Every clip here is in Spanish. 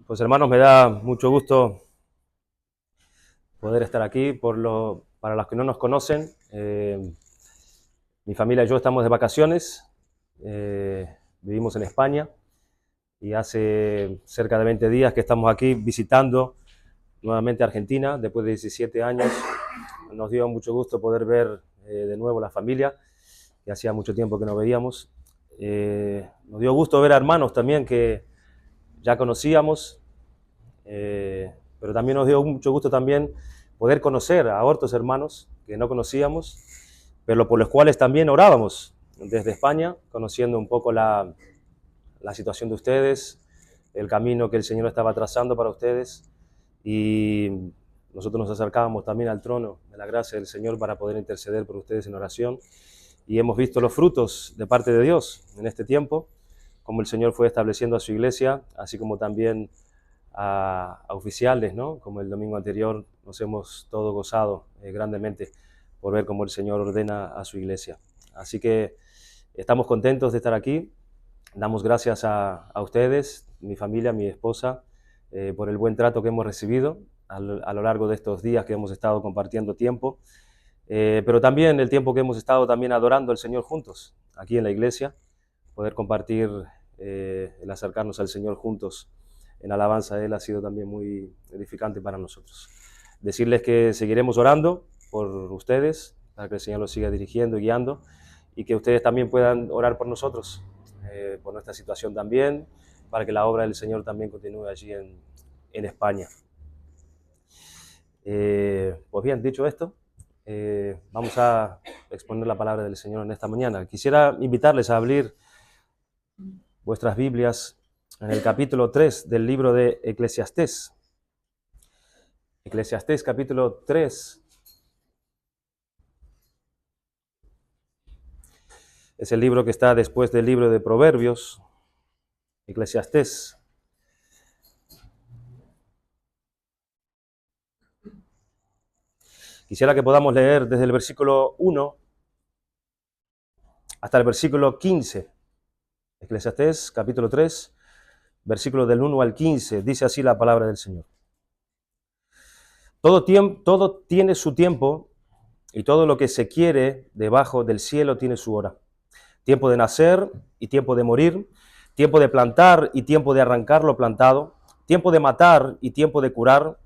Pues hermanos, me da mucho gusto poder estar aquí. Para los que no nos conocen, mi familia y yo estamos de vacaciones, vivimos en España y hace cerca de 20 días que estamos aquí visitando nuevamente Argentina. Después de 17 años nos dio mucho gusto poder ver de nuevo la familia, que hacía mucho tiempo que no veíamos. Nos dio gusto ver a hermanos también que ya conocíamos. Pero también nos dio mucho gusto también poder conocer a otros hermanos que no conocíamos, pero por los cuales también orábamos desde España, conociendo un poco la situación de ustedes, el camino que el Señor estaba trazando para ustedes, y nosotros nos acercábamos también al trono de la gracia del Señor para poder interceder por ustedes en oración, y hemos visto los frutos de parte de Dios en este tiempo, como el Señor fue estableciendo a su iglesia, así como también a oficiales, ¿no? Como el domingo anterior nos hemos todo gozado grandemente por ver cómo el Señor ordena a su iglesia. Así que estamos contentos de estar aquí. Damos gracias a ustedes, mi familia, mi esposa, por el buen trato que hemos recibido a lo largo de estos días que hemos estado compartiendo tiempo, pero también el tiempo que hemos estado también adorando al Señor juntos, aquí en la iglesia, poder compartir, el acercarnos al Señor juntos en alabanza a Él ha sido también muy edificante para nosotros. Decirles que seguiremos orando por ustedes, para que el Señor los siga dirigiendo y guiando, y que ustedes también puedan orar por nosotros, por nuestra situación también, para que la obra del Señor también continúe allí en España. Pues bien, dicho esto, vamos a exponer la palabra del Señor en esta mañana. Quisiera invitarles a abrir vuestras Biblias en el capítulo 3 del libro de Eclesiastés. Eclesiastés capítulo 3 es el libro que está después del libro de Proverbios. Eclesiastés. Quisiera que podamos leer desde el versículo 1 hasta el versículo 15. Eclesiastés capítulo 3, versículo del 1 al 15. Dice así la palabra del Señor. Todo tiene su tiempo, y todo lo que se quiere debajo del cielo tiene su hora. Tiempo de nacer y tiempo de morir, tiempo de plantar y tiempo de arrancar lo plantado, tiempo de matar y tiempo de curar,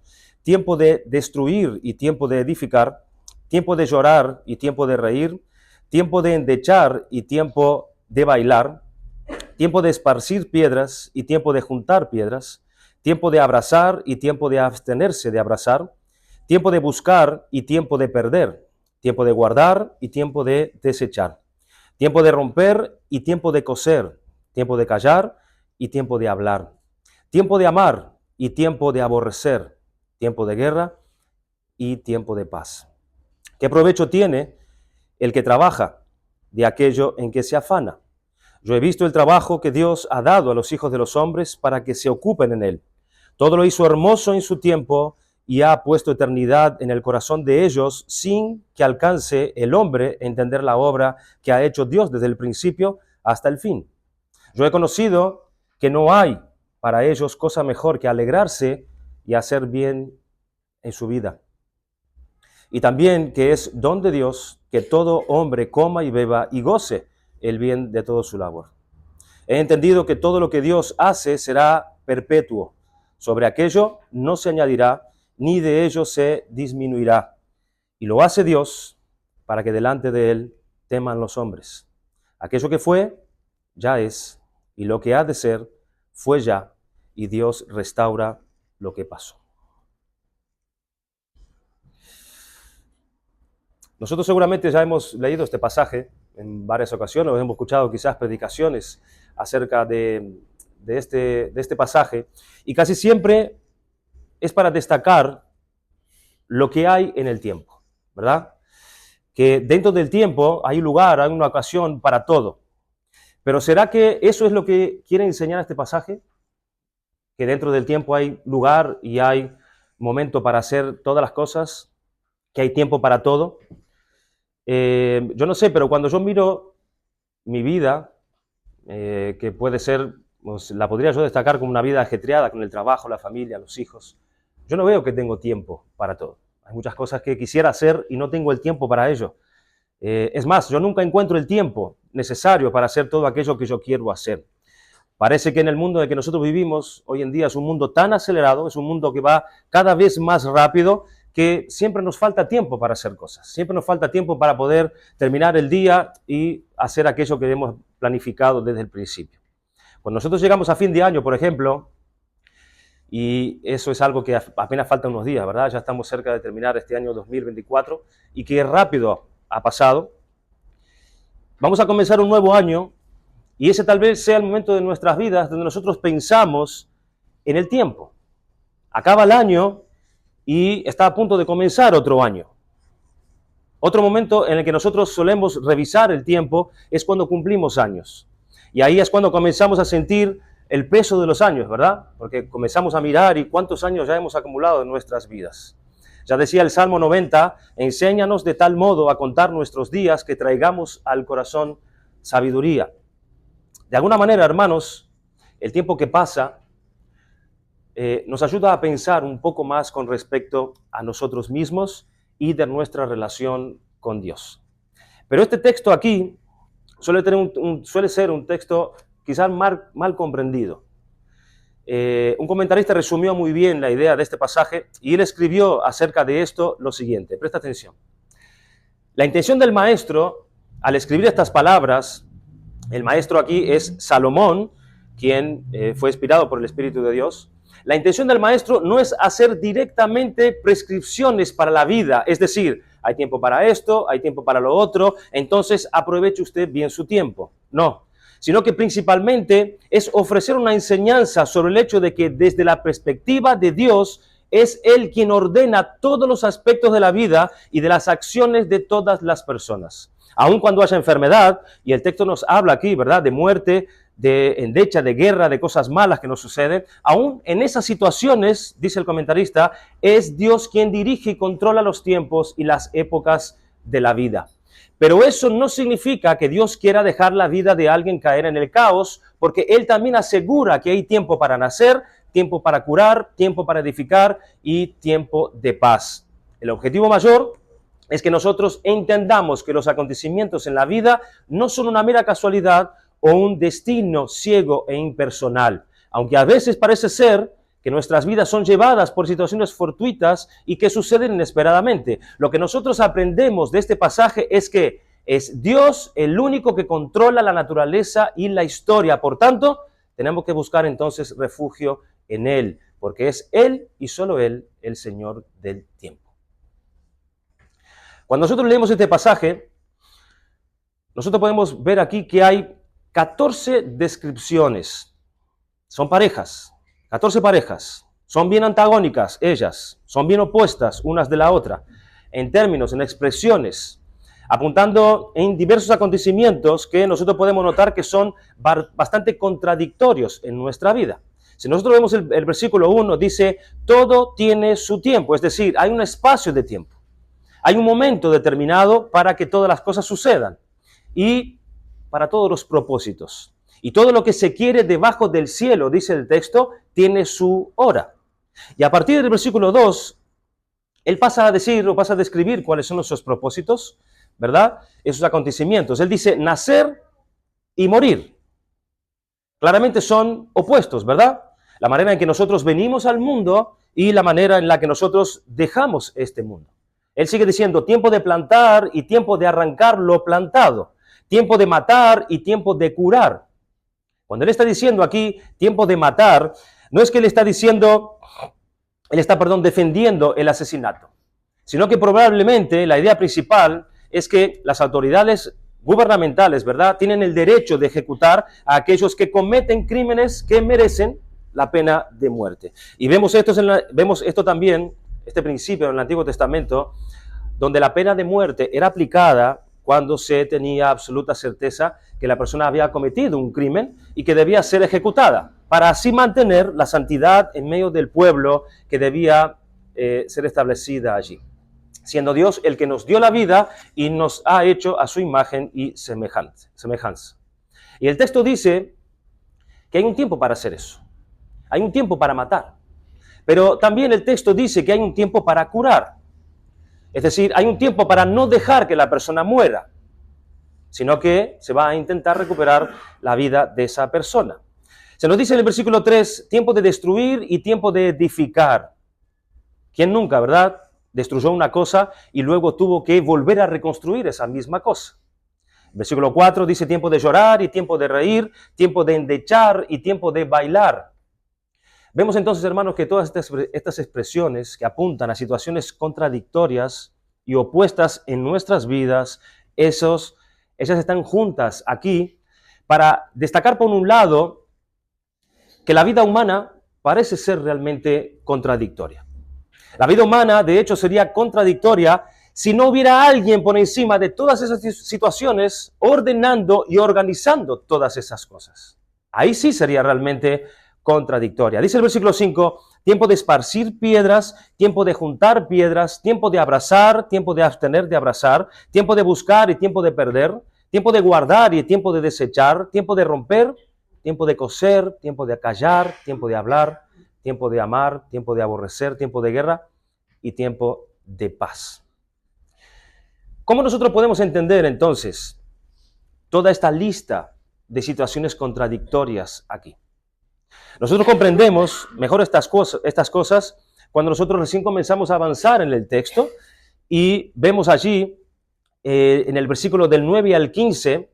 tiempo de destruir y tiempo de edificar, tiempo de llorar y tiempo de reír, tiempo de endechar y tiempo de bailar, tiempo de esparcir piedras y tiempo de juntar piedras, tiempo de abrazar y tiempo de abstenerse de abrazar, tiempo de buscar y tiempo de perder, tiempo de guardar y tiempo de desechar, tiempo de romper y tiempo de coser, tiempo de callar y tiempo de hablar, tiempo de amar y tiempo de aborrecer, tiempo de guerra y tiempo de paz. ¿Qué provecho tiene el que trabaja de aquello en que se afana? Yo he visto el trabajo que Dios ha dado a los hijos de los hombres para que se ocupen en él. Todo lo hizo hermoso en su tiempo y ha puesto eternidad en el corazón de ellos sin que alcance el hombre a entender la obra que ha hecho Dios desde el principio hasta el fin. Yo he conocido que no hay para ellos cosa mejor que alegrarse y hacer bien en su vida. Y también que es don de Dios que todo hombre coma y beba y goce el bien de todo su labor. He entendido que todo lo que Dios hace será perpetuo. Sobre aquello no se añadirá, ni de ello se disminuirá. Y lo hace Dios para que delante de Él teman los hombres. Aquello que fue, ya es, y lo que ha de ser, fue ya, y Dios restaura lo que pasó. Nosotros seguramente ya hemos leído este pasaje en varias ocasiones, hemos escuchado quizás predicaciones acerca de este pasaje, y casi siempre es para destacar lo que hay en el tiempo, ¿verdad? Que dentro del tiempo hay lugar, hay una ocasión para todo. Pero ¿será que eso es lo que quiere enseñar este pasaje? Que dentro del tiempo hay lugar y hay momento para hacer todas las cosas, que hay tiempo para todo. Yo no sé, pero cuando yo miro mi vida, que puede ser pues, la podría yo destacar como una vida ajetreada con el trabajo, la familia, los hijos. Yo no veo que tengo tiempo para todo. Hay muchas cosas que quisiera hacer y no tengo el tiempo para ello. Es más, yo nunca encuentro el tiempo necesario para hacer todo aquello que yo quiero hacer. Parece que en el mundo en el que nosotros vivimos hoy en día es un mundo tan acelerado, es un mundo que va cada vez más rápido, que siempre nos falta tiempo para hacer cosas. Siempre nos falta tiempo para poder terminar el día y hacer aquello que hemos planificado desde el principio. Cuando nosotros llegamos a fin de año, por ejemplo, y eso es algo que apenas faltan unos días, ¿verdad? Ya estamos cerca de terminar este año 2024 y que rápido ha pasado. Vamos a comenzar un nuevo año y ese tal vez sea el momento de nuestras vidas donde nosotros pensamos en el tiempo. Acaba el año y está a punto de comenzar otro año. Otro momento en el que nosotros solemos revisar el tiempo es cuando cumplimos años. Y ahí es cuando comenzamos a sentir el peso de los años, ¿verdad? Porque comenzamos a mirar y cuántos años ya hemos acumulado en nuestras vidas. Ya decía el Salmo 90, enséñanos de tal modo a contar nuestros días que traigamos al corazón sabiduría. De alguna manera, hermanos, el tiempo que pasa nos ayuda a pensar un poco más con respecto a nosotros mismos y de nuestra relación con Dios. Pero este texto aquí suele ser un texto quizás mal comprendido. Un comentarista resumió muy bien la idea de este pasaje y él escribió acerca de esto lo siguiente, presta atención. La intención del maestro, al escribir estas palabras, el maestro aquí es Salomón, quien fue inspirado por el Espíritu de Dios. La intención del maestro no es hacer directamente prescripciones para la vida, es decir, hay tiempo para esto, hay tiempo para lo otro, entonces aproveche usted bien su tiempo. No, sino que principalmente es ofrecer una enseñanza sobre el hecho de que desde la perspectiva de Dios es Él quien ordena todos los aspectos de la vida y de las acciones de todas las personas. Aun cuando haya enfermedad, y el texto nos habla aquí, ¿verdad?, de muerte, de endecha, de guerra, de cosas malas que nos suceden, aún en esas situaciones, dice el comentarista, es Dios quien dirige y controla los tiempos y las épocas de la vida. Pero eso no significa que Dios quiera dejar la vida de alguien caer en el caos, porque Él también asegura que hay tiempo para nacer, tiempo para curar, tiempo para edificar y tiempo de paz. El objetivo mayor es que nosotros entendamos que los acontecimientos en la vida no son una mera casualidad o un destino ciego e impersonal, aunque a veces parece ser que nuestras vidas son llevadas por situaciones fortuitas y que suceden inesperadamente. Lo que nosotros aprendemos de este pasaje es que es Dios el único que controla la naturaleza y la historia. Por tanto, tenemos que buscar entonces refugio en Él, porque es Él y solo Él el Señor del tiempo. Cuando nosotros leemos este pasaje, nosotros podemos ver aquí que hay 14 descripciones. Son parejas, 14 parejas. Son bien antagónicas ellas, son bien opuestas unas de la otra, en términos, en expresiones, apuntando en diversos acontecimientos que nosotros podemos notar que son bastante contradictorios en nuestra vida. Si nosotros vemos el versículo 1, dice, todo tiene su tiempo, es decir, hay un espacio de tiempo. Hay un momento determinado para que todas las cosas sucedan y para todos los propósitos. Y todo lo que se quiere debajo del cielo, dice el texto, tiene su hora. Y a partir del versículo 2, él pasa a decir o pasa a describir cuáles son esos propósitos, ¿verdad? Esos acontecimientos. Él dice nacer y morir. Claramente son opuestos, ¿verdad? La manera en que nosotros venimos al mundo y la manera en la que nosotros dejamos este mundo. Él sigue diciendo tiempo de plantar y tiempo de arrancar lo plantado. Tiempo de matar y tiempo de curar. Cuando él está diciendo aquí tiempo de matar, no es que él está diciendo, defendiendo el asesinato, sino que probablemente la idea principal es que las autoridades gubernamentales, ¿verdad?, tienen el derecho de ejecutar a aquellos que cometen crímenes que merecen la pena de muerte. Y vemos esto también, este principio en el Antiguo Testamento, donde la pena de muerte era aplicada cuando se tenía absoluta certeza que la persona había cometido un crimen y que debía ser ejecutada, para así mantener la santidad en medio del pueblo que debía ser establecida allí, siendo Dios el que nos dio la vida y nos ha hecho a su imagen y semejanza. Y el texto dice que hay un tiempo para hacer eso. Hay un tiempo para matar. Pero también el texto dice que hay un tiempo para curar. Es decir, hay un tiempo para no dejar que la persona muera, sino que se va a intentar recuperar la vida de esa persona. Se nos dice en el versículo 3, tiempo de destruir y tiempo de edificar. ¿Quién nunca, verdad? Destruyó una cosa y luego tuvo que volver a reconstruir esa misma cosa. Versículo 4 dice tiempo de llorar y tiempo de reír, tiempo de endechar y tiempo de bailar. Vemos entonces, hermanos, que todas estas expresiones que apuntan a situaciones contradictorias y opuestas en nuestras vidas, ellas están juntas aquí para destacar por un lado que la vida humana parece ser realmente contradictoria. La vida humana, de hecho, sería contradictoria si no hubiera alguien por encima de todas esas situaciones ordenando y organizando todas esas cosas. Ahí sí sería realmente contradictoria. Dice el versículo 5, tiempo de esparcir piedras, tiempo de juntar piedras, tiempo de abrazar, tiempo de abstener de abrazar, tiempo de buscar y tiempo de perder, tiempo de guardar y tiempo de desechar, tiempo de romper, tiempo de coser, tiempo de acallar, tiempo de hablar, tiempo de amar, tiempo de aborrecer, tiempo de guerra y tiempo de paz. ¿Cómo nosotros podemos entender entonces toda esta lista de situaciones contradictorias aquí? Nosotros comprendemos mejor estas cosas cuando nosotros recién comenzamos a avanzar en el texto y vemos allí en el versículo del 9 al 15,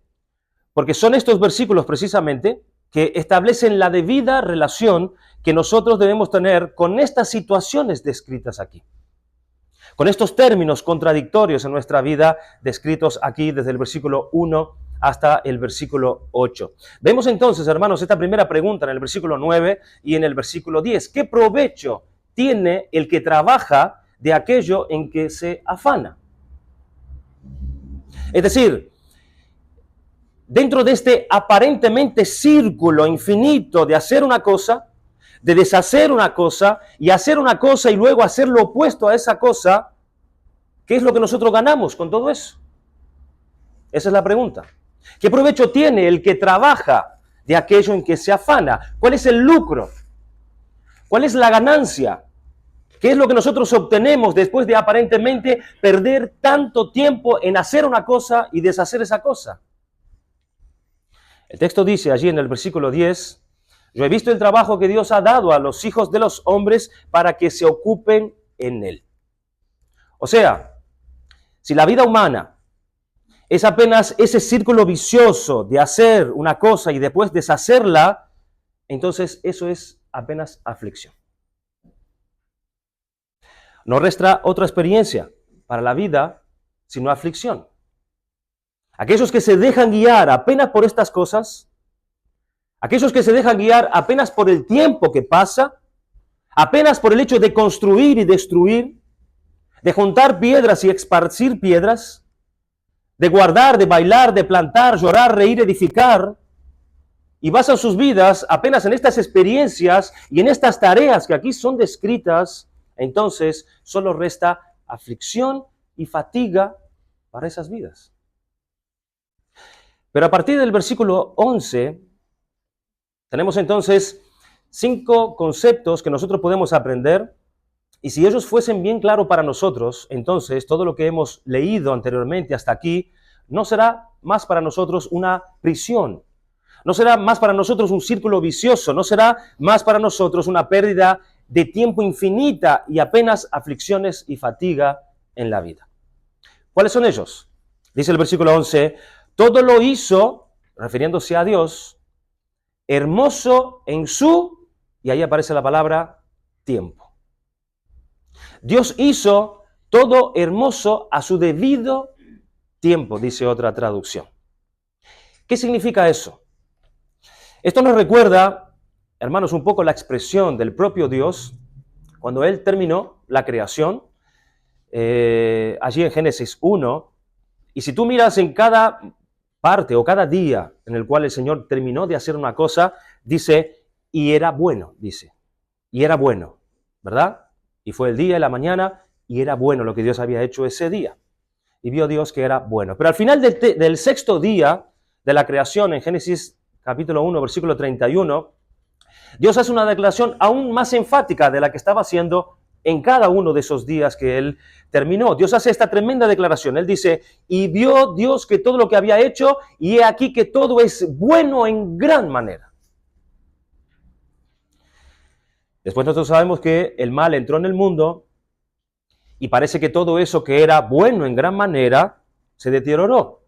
porque son estos versículos precisamente que establecen la debida relación que nosotros debemos tener con estas situaciones descritas aquí, con estos términos contradictorios en nuestra vida descritos aquí desde el versículo 1 hasta el versículo 8. Vemos entonces, hermanos, esta primera pregunta en el versículo 9 y en el versículo 10. ¿Qué provecho tiene el que trabaja de aquello en que se afana? Es decir, dentro de este aparentemente círculo infinito de hacer una cosa, de deshacer una cosa y hacer una cosa y luego hacer lo opuesto a esa cosa, ¿qué es lo que nosotros ganamos con todo eso? Esa es la pregunta. ¿Qué provecho tiene el que trabaja de aquello en que se afana? ¿Cuál es el lucro? ¿Cuál es la ganancia? ¿Qué es lo que nosotros obtenemos después de aparentemente perder tanto tiempo en hacer una cosa y deshacer esa cosa? El texto dice allí en el versículo 10, yo he visto el trabajo que Dios ha dado a los hijos de los hombres para que se ocupen en él. O sea, si la vida humana es apenas ese círculo vicioso de hacer una cosa y después deshacerla, entonces eso es apenas aflicción. No resta otra experiencia para la vida sino aflicción. Aquellos que se dejan guiar apenas por estas cosas, aquellos que se dejan guiar apenas por el tiempo que pasa, apenas por el hecho de construir y destruir, de juntar piedras y esparcir piedras, de guardar, de bailar, de plantar, llorar, reír, edificar, y basan sus vidas apenas en estas experiencias y en estas tareas que aquí son descritas, entonces solo resta aflicción y fatiga para esas vidas. Pero a partir del versículo 11, tenemos entonces 5 conceptos que nosotros podemos aprender, y si ellos fuesen bien claros para nosotros, entonces todo lo que hemos leído anteriormente hasta aquí no será más para nosotros una prisión, no será más para nosotros un círculo vicioso, no será más para nosotros una pérdida de tiempo infinita y apenas aflicciones y fatiga en la vida. ¿Cuáles son ellos? Dice el versículo 11, todo lo hizo, refiriéndose a Dios, hermoso en su, y ahí aparece la palabra, tiempo. Dios hizo todo hermoso a su debido tiempo, dice otra traducción. ¿Qué significa eso? Esto nos recuerda, hermanos, un poco la expresión del propio Dios cuando Él terminó la creación, allí en Génesis 1, y si tú miras en cada parte o cada día en el cual el Señor terminó de hacer una cosa, dice, y era bueno, dice, y era bueno, ¿verdad? Y fue el día y la mañana, y era bueno lo que Dios había hecho ese día. Y vio Dios que era bueno. Pero al final del 6º día de la creación, en Génesis capítulo 1, versículo 31, Dios hace una declaración aún más enfática de la que estaba haciendo en cada uno de esos días que él terminó. Dios hace esta tremenda declaración. Él dice, y vio Dios que todo lo que había hecho, y he aquí que todo es bueno en gran manera. Después nosotros sabemos que el mal entró en el mundo, y parece que todo eso que era bueno en gran manera se deterioró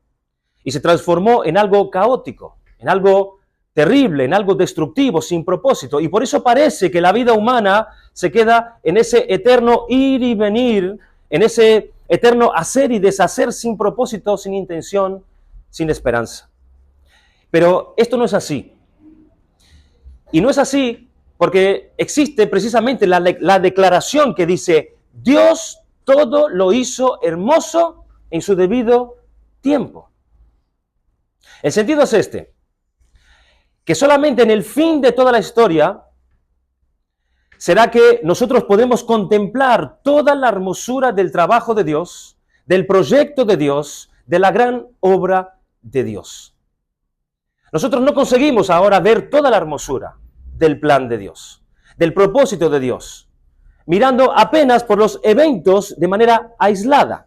y se transformó en algo caótico, en algo terrible, en algo destructivo, sin propósito. Y por eso parece que la vida humana se queda en ese eterno ir y venir, en ese eterno hacer y deshacer sin propósito, sin intención, sin esperanza. Pero esto no es así. Y no es así porque existe precisamente la declaración que dice, Dios todo lo hizo hermoso en su debido tiempo. El sentido es este, que solamente en el fin de toda la historia será que nosotros podemos contemplar toda la hermosura del trabajo de Dios, del proyecto de Dios, de la gran obra de Dios. Nosotros no conseguimos ahora ver toda la hermosura del plan de Dios, del propósito de Dios, mirando apenas por los eventos de manera aislada.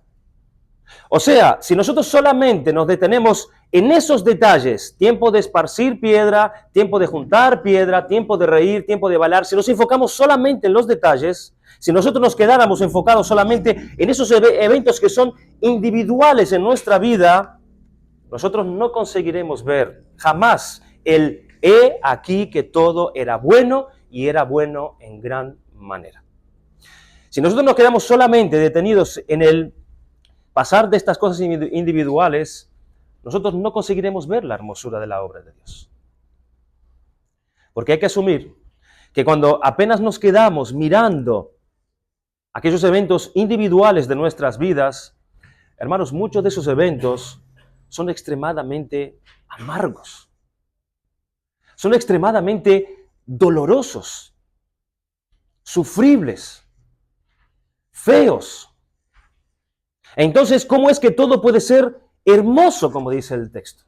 O sea, si nosotros solamente nos detenemos en esos detalles, tiempo de esparcir piedra, tiempo de juntar piedra, tiempo de reír, tiempo de bailar, si nos enfocamos solamente en los detalles, si nosotros nos quedáramos enfocados solamente en esos eventos que son individuales en nuestra vida, nosotros no conseguiremos ver jamás el he aquí que todo era bueno y era bueno en gran manera. Si nosotros nos quedamos solamente detenidos en el pasar de estas cosas individuales, nosotros no conseguiremos ver la hermosura de la obra de Dios. Porque hay que asumir que cuando apenas nos quedamos mirando aquellos eventos individuales de nuestras vidas, hermanos, muchos de esos eventos son extremadamente amargos, son extremadamente dolorosos, sufribles, feos. Entonces, ¿cómo es que todo puede ser hermoso, como dice el texto?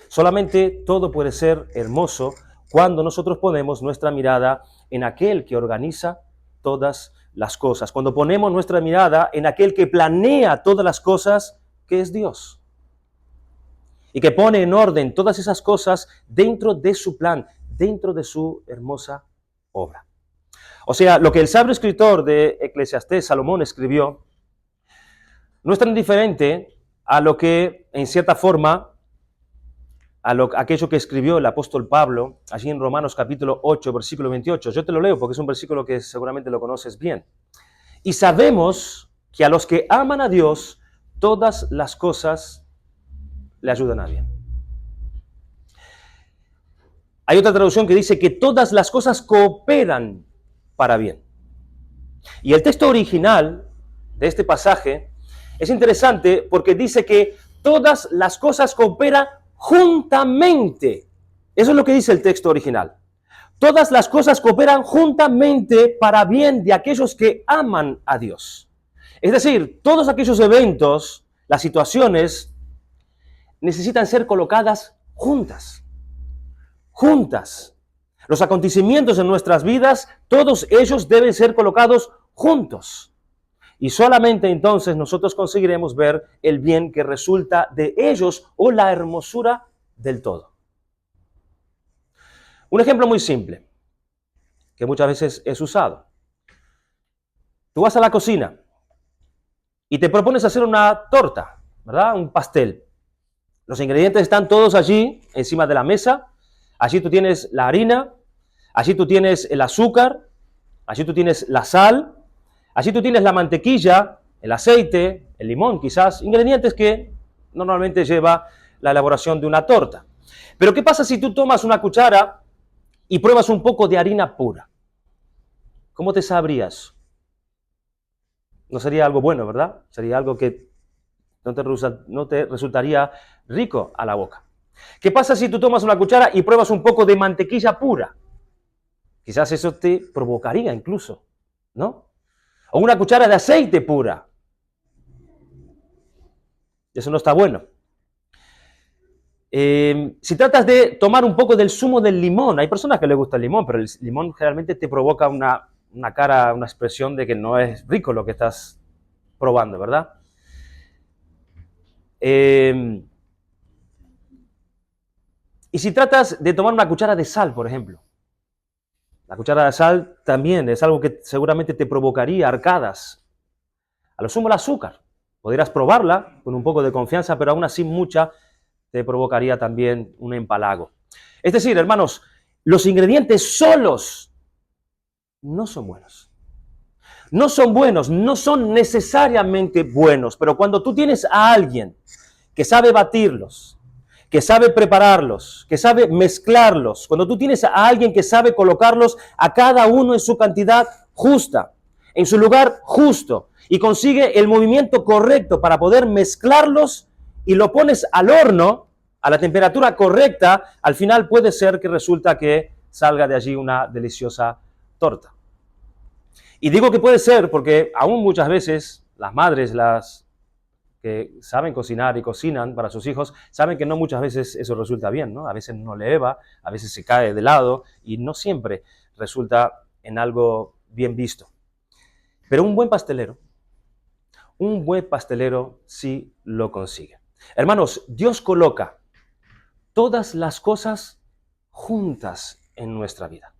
Solamente todo puede ser hermoso cuando nosotros ponemos nuestra mirada en aquel que organiza todas las cosas, cuando ponemos nuestra mirada en aquel que planea todas las cosas, que es Dios, y que pone en orden todas esas cosas dentro de su plan, dentro de su hermosa obra. O sea, lo que el sabio escritor de Eclesiastés, Salomón, escribió, no es tan diferente a lo que, en cierta forma, aquello que escribió el apóstol Pablo, allí en Romanos capítulo 8, versículo 28. Yo te lo leo porque es un versículo que seguramente lo conoces bien. Y sabemos que a los que aman a Dios, todas las cosas le ayudan a bien. Hay otra traducción que dice que todas las cosas cooperan para bien. Y el texto original de este pasaje es interesante porque dice que todas las cosas cooperan juntamente. Eso es lo que dice el texto original. Todas las cosas cooperan juntamente para bien de aquellos que aman a Dios. Es decir, todos aquellos eventos, las situaciones, necesitan ser colocadas juntas. Juntas. Los acontecimientos en nuestras vidas, todos ellos deben ser colocados juntos. Y solamente entonces nosotros conseguiremos ver el bien que resulta de ellos o la hermosura del todo. Un ejemplo muy simple, que muchas veces es usado. Tú vas a la cocina y te propones hacer una torta, ¿verdad? Un pastel. Los ingredientes están todos allí, encima de la mesa. Allí tú tienes la harina, allí tú tienes el azúcar, allí tú tienes la sal, allí tú tienes la mantequilla, el aceite, el limón quizás, ingredientes que normalmente lleva la elaboración de una torta. Pero ¿qué pasa si tú tomas una cuchara y pruebas un poco de harina pura? ¿Cómo te sabrías? No sería algo bueno, ¿verdad? Sería algo que no te resultaría rico a la boca. ¿Qué pasa si tú tomas una cuchara y pruebas un poco de mantequilla pura? Quizás eso te provocaría incluso, ¿no? O una cuchara de aceite pura. Eso no está bueno. Si tratas de tomar un poco del zumo del limón, hay personas que les gusta el limón, pero el limón generalmente te provoca una cara, una expresión de que no es rico lo que estás probando, ¿verdad? Y si tratas de tomar una cuchara de sal, por ejemplo, la cuchara de sal también es algo que seguramente te provocaría arcadas. A lo sumo el azúcar. Podrías probarla con un poco de confianza, pero aún así mucha te provocaría también un empalago. Es decir, hermanos, los ingredientes solos no son buenos. No son buenos, no son necesariamente buenos, pero cuando tú tienes a alguien que sabe batirlos, que sabe prepararlos, que sabe mezclarlos, cuando tú tienes a alguien que sabe colocarlos a cada uno en su cantidad justa, en su lugar justo, y consigue el movimiento correcto para poder mezclarlos y lo pones al horno, a la temperatura correcta, al final puede ser que resulta que salga de allí una deliciosa torta. Y digo que puede ser porque aún muchas veces las madres, las que saben cocinar y cocinan para sus hijos, saben que no muchas veces eso resulta bien, ¿no? A veces no leva, a veces se cae de lado y no siempre resulta en algo bien visto. Pero un buen pastelero sí lo consigue. Hermanos, Dios coloca todas las cosas juntas en nuestra vida.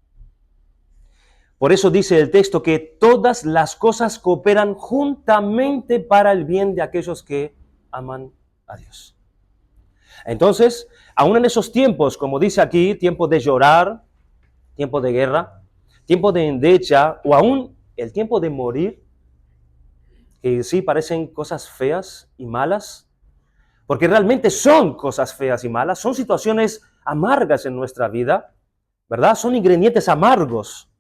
Por eso dice el texto que todas las cosas cooperan juntamente para el bien de aquellos que aman a Dios. Entonces, aún en esos tiempos, como dice aquí, tiempo de llorar, tiempo de guerra, tiempo de endecha, o aún el tiempo de morir, que sí parecen cosas feas y malas, porque realmente son cosas feas y malas, son situaciones amargas en nuestra vida, ¿verdad? Son ingredientes amargos.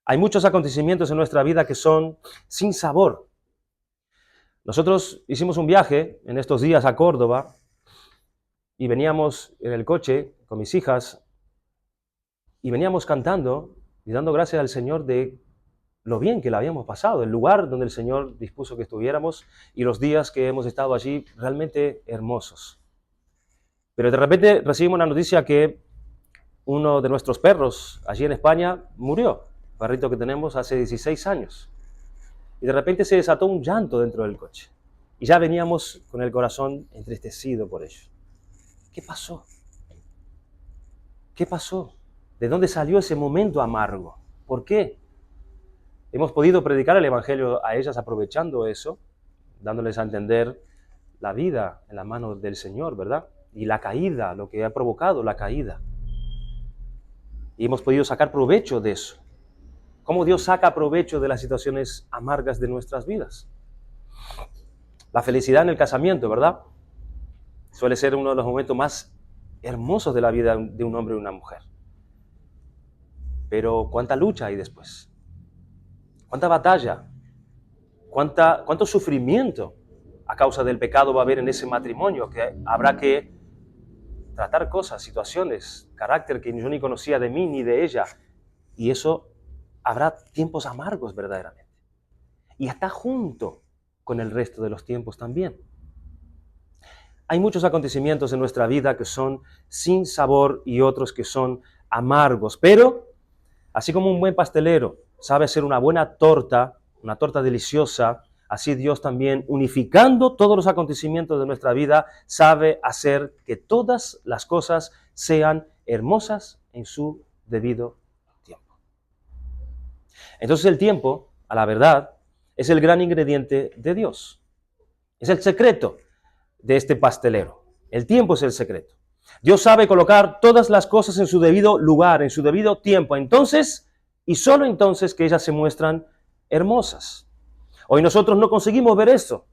Hay muchos acontecimientos en nuestra vida que son sin sabor. Nosotros hicimos un viaje en estos días a Córdoba y veníamos en el coche con mis hijas y veníamos cantando y dando gracias al Señor de lo bien que la habíamos pasado, el lugar donde el Señor dispuso que estuviéramos y los días que hemos estado allí realmente hermosos. Pero de repente recibimos una noticia que uno de nuestros perros allí en España murió. Perrito que tenemos hace 16 años. Y de repente se desató un llanto dentro del coche. Y ya veníamos con el corazón entristecido por ello. ¿Qué pasó? ¿Qué pasó? ¿De dónde salió ese momento amargo? ¿Por qué? Hemos podido predicar el Evangelio a ellas aprovechando eso, dándoles a entender la vida en la mano del Señor, ¿verdad? Y la caída, lo que ha provocado la caída. Y hemos podido sacar provecho de eso. ¿Cómo Dios saca provecho de las situaciones amargas de nuestras vidas? La felicidad en el casamiento, ¿verdad? Suele ser uno de los momentos más hermosos de la vida de un hombre y una mujer. Pero ¿cuánta lucha hay después? ¿Cuánta batalla? ¿Cuánto sufrimiento a causa del pecado va a haber en ese matrimonio? Que habrá que tratar cosas, situaciones, carácter que yo ni conocía de mí ni de ella. Y eso habrá tiempos amargos verdaderamente. Y está junto con el resto de los tiempos también. Hay muchos acontecimientos en nuestra vida que son sin sabor y otros que son amargos. Pero, así como un buen pastelero sabe hacer una buena torta, una torta deliciosa, así Dios también, unificando todos los acontecimientos de nuestra vida, sabe hacer que todas las cosas sean hermosas en su debido tiempo. Entonces el tiempo, a la verdad, es el gran ingrediente de Dios. Es el secreto de este pastelero. El tiempo es el secreto. Dios sabe colocar todas las cosas en su debido lugar, en su debido tiempo. Entonces, y solo entonces, que ellas se muestran hermosas. Hoy nosotros no conseguimos ver esto,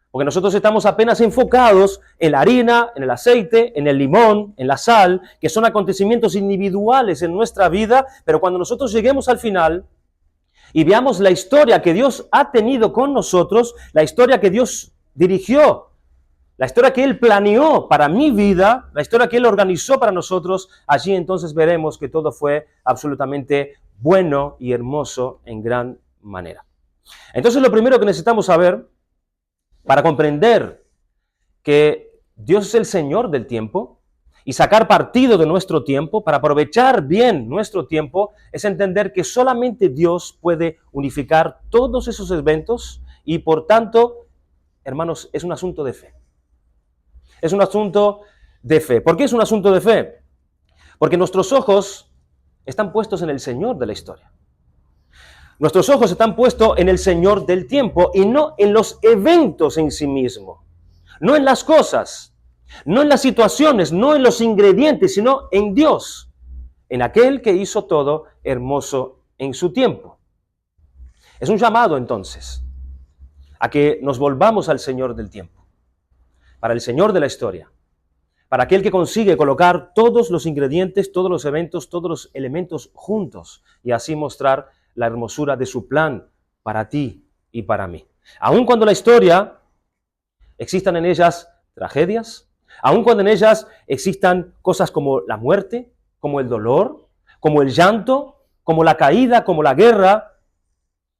porque nosotros estamos apenas enfocados en la harina, en el aceite, en el limón, en la sal, que son acontecimientos individuales en nuestra vida, pero cuando nosotros lleguemos al final y veamos la historia que Dios ha tenido con nosotros, la historia que Dios dirigió, la historia que Él planeó para mi vida, la historia que Él organizó para nosotros, allí entonces veremos que todo fue absolutamente bueno y hermoso en gran manera. Entonces lo primero que necesitamos saber para comprender que Dios es el Señor del tiempo y sacar partido de nuestro tiempo para aprovechar bien nuestro tiempo es entender que solamente Dios puede unificar todos esos eventos y por tanto, hermanos, es un asunto de fe. Es un asunto de fe. ¿Por qué es un asunto de fe? Porque nuestros ojos están puestos en el Señor de la historia. Nuestros ojos están puestos en el Señor del tiempo y no en los eventos en sí mismos, no en las cosas, no en las situaciones, no en los ingredientes, sino en Dios, en aquel que hizo todo hermoso en su tiempo. Es un llamado entonces a que nos volvamos al Señor del tiempo, para el Señor de la historia, para aquel que consigue colocar todos los ingredientes, todos los eventos, todos los elementos juntos y así mostrar la hermosura de su plan para ti y para mí. Aun cuando la historia existan en ellas tragedias, aun cuando en ellas existan cosas como la muerte, como el dolor, como el llanto, como la caída, como la guerra,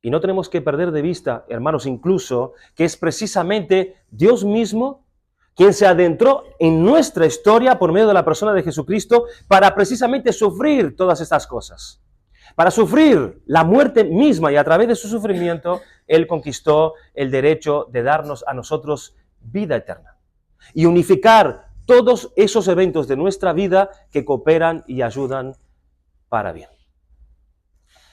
y no tenemos que perder de vista, hermanos, incluso que es precisamente Dios mismo quien se adentró en nuestra historia por medio de la persona de Jesucristo para precisamente sufrir todas estas cosas. Para sufrir la muerte misma y a través de su sufrimiento, Él conquistó el derecho de darnos a nosotros vida eterna y unificar todos esos eventos de nuestra vida que cooperan y ayudan para bien.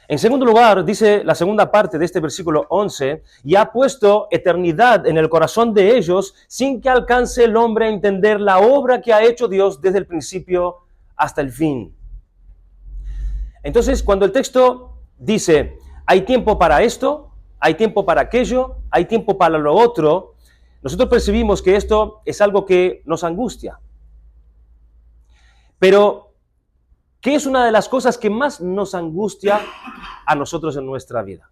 En segundo lugar, dice la segunda parte de este versículo 11, y ha puesto eternidad en el corazón de ellos sin que alcance el hombre a entender la obra que ha hecho Dios desde el principio hasta el fin. Entonces, cuando el texto dice, hay tiempo para esto, hay tiempo para aquello, hay tiempo para lo otro, nosotros percibimos que esto es algo que nos angustia. Pero, ¿qué es una de las cosas que más nos angustia a nosotros en nuestra vida?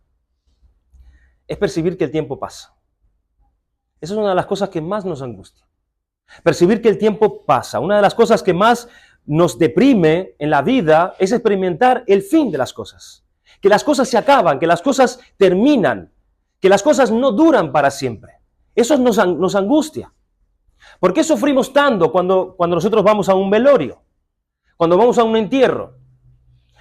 Es percibir que el tiempo pasa. Esa es una de las cosas que más nos angustia. Percibir que el tiempo pasa. Una de las cosas que más nos deprime en la vida es experimentar el fin de las cosas. Que las cosas se acaban, que las cosas terminan, que las cosas no duran para siempre. Eso nos angustia. ¿Por qué sufrimos tanto cuando nosotros vamos a un velorio? Cuando vamos a un entierro?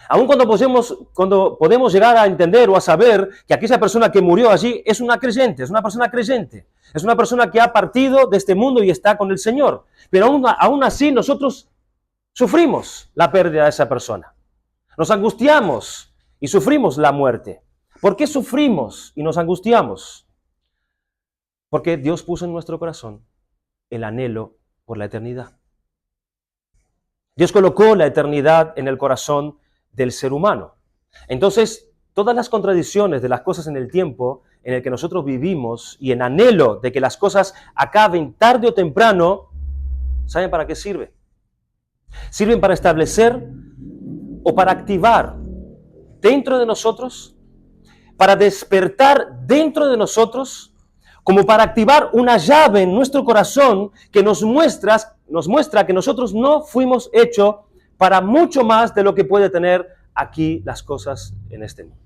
Aun cuando podemos llegar a entender o a saber que aquella persona que murió allí es una creyente, es una persona creyente, es una persona que ha partido de este mundo y está con el Señor. Pero aún así nosotros sufrimos la pérdida de esa persona. Nos angustiamos y sufrimos la muerte. ¿Por qué sufrimos y nos angustiamos? Porque Dios puso en nuestro corazón el anhelo por la eternidad. Dios colocó la eternidad en el corazón del ser humano. Entonces, todas las contradicciones de las cosas en el tiempo en el que nosotros vivimos y en anhelo de que las cosas acaben tarde o temprano, ¿saben para qué sirve? Sirven para establecer o para activar dentro de nosotros, para despertar dentro de nosotros, como para activar una llave en nuestro corazón que nos muestra que nosotros no fuimos hechos para mucho más de lo que puede tener aquí las cosas en este mundo.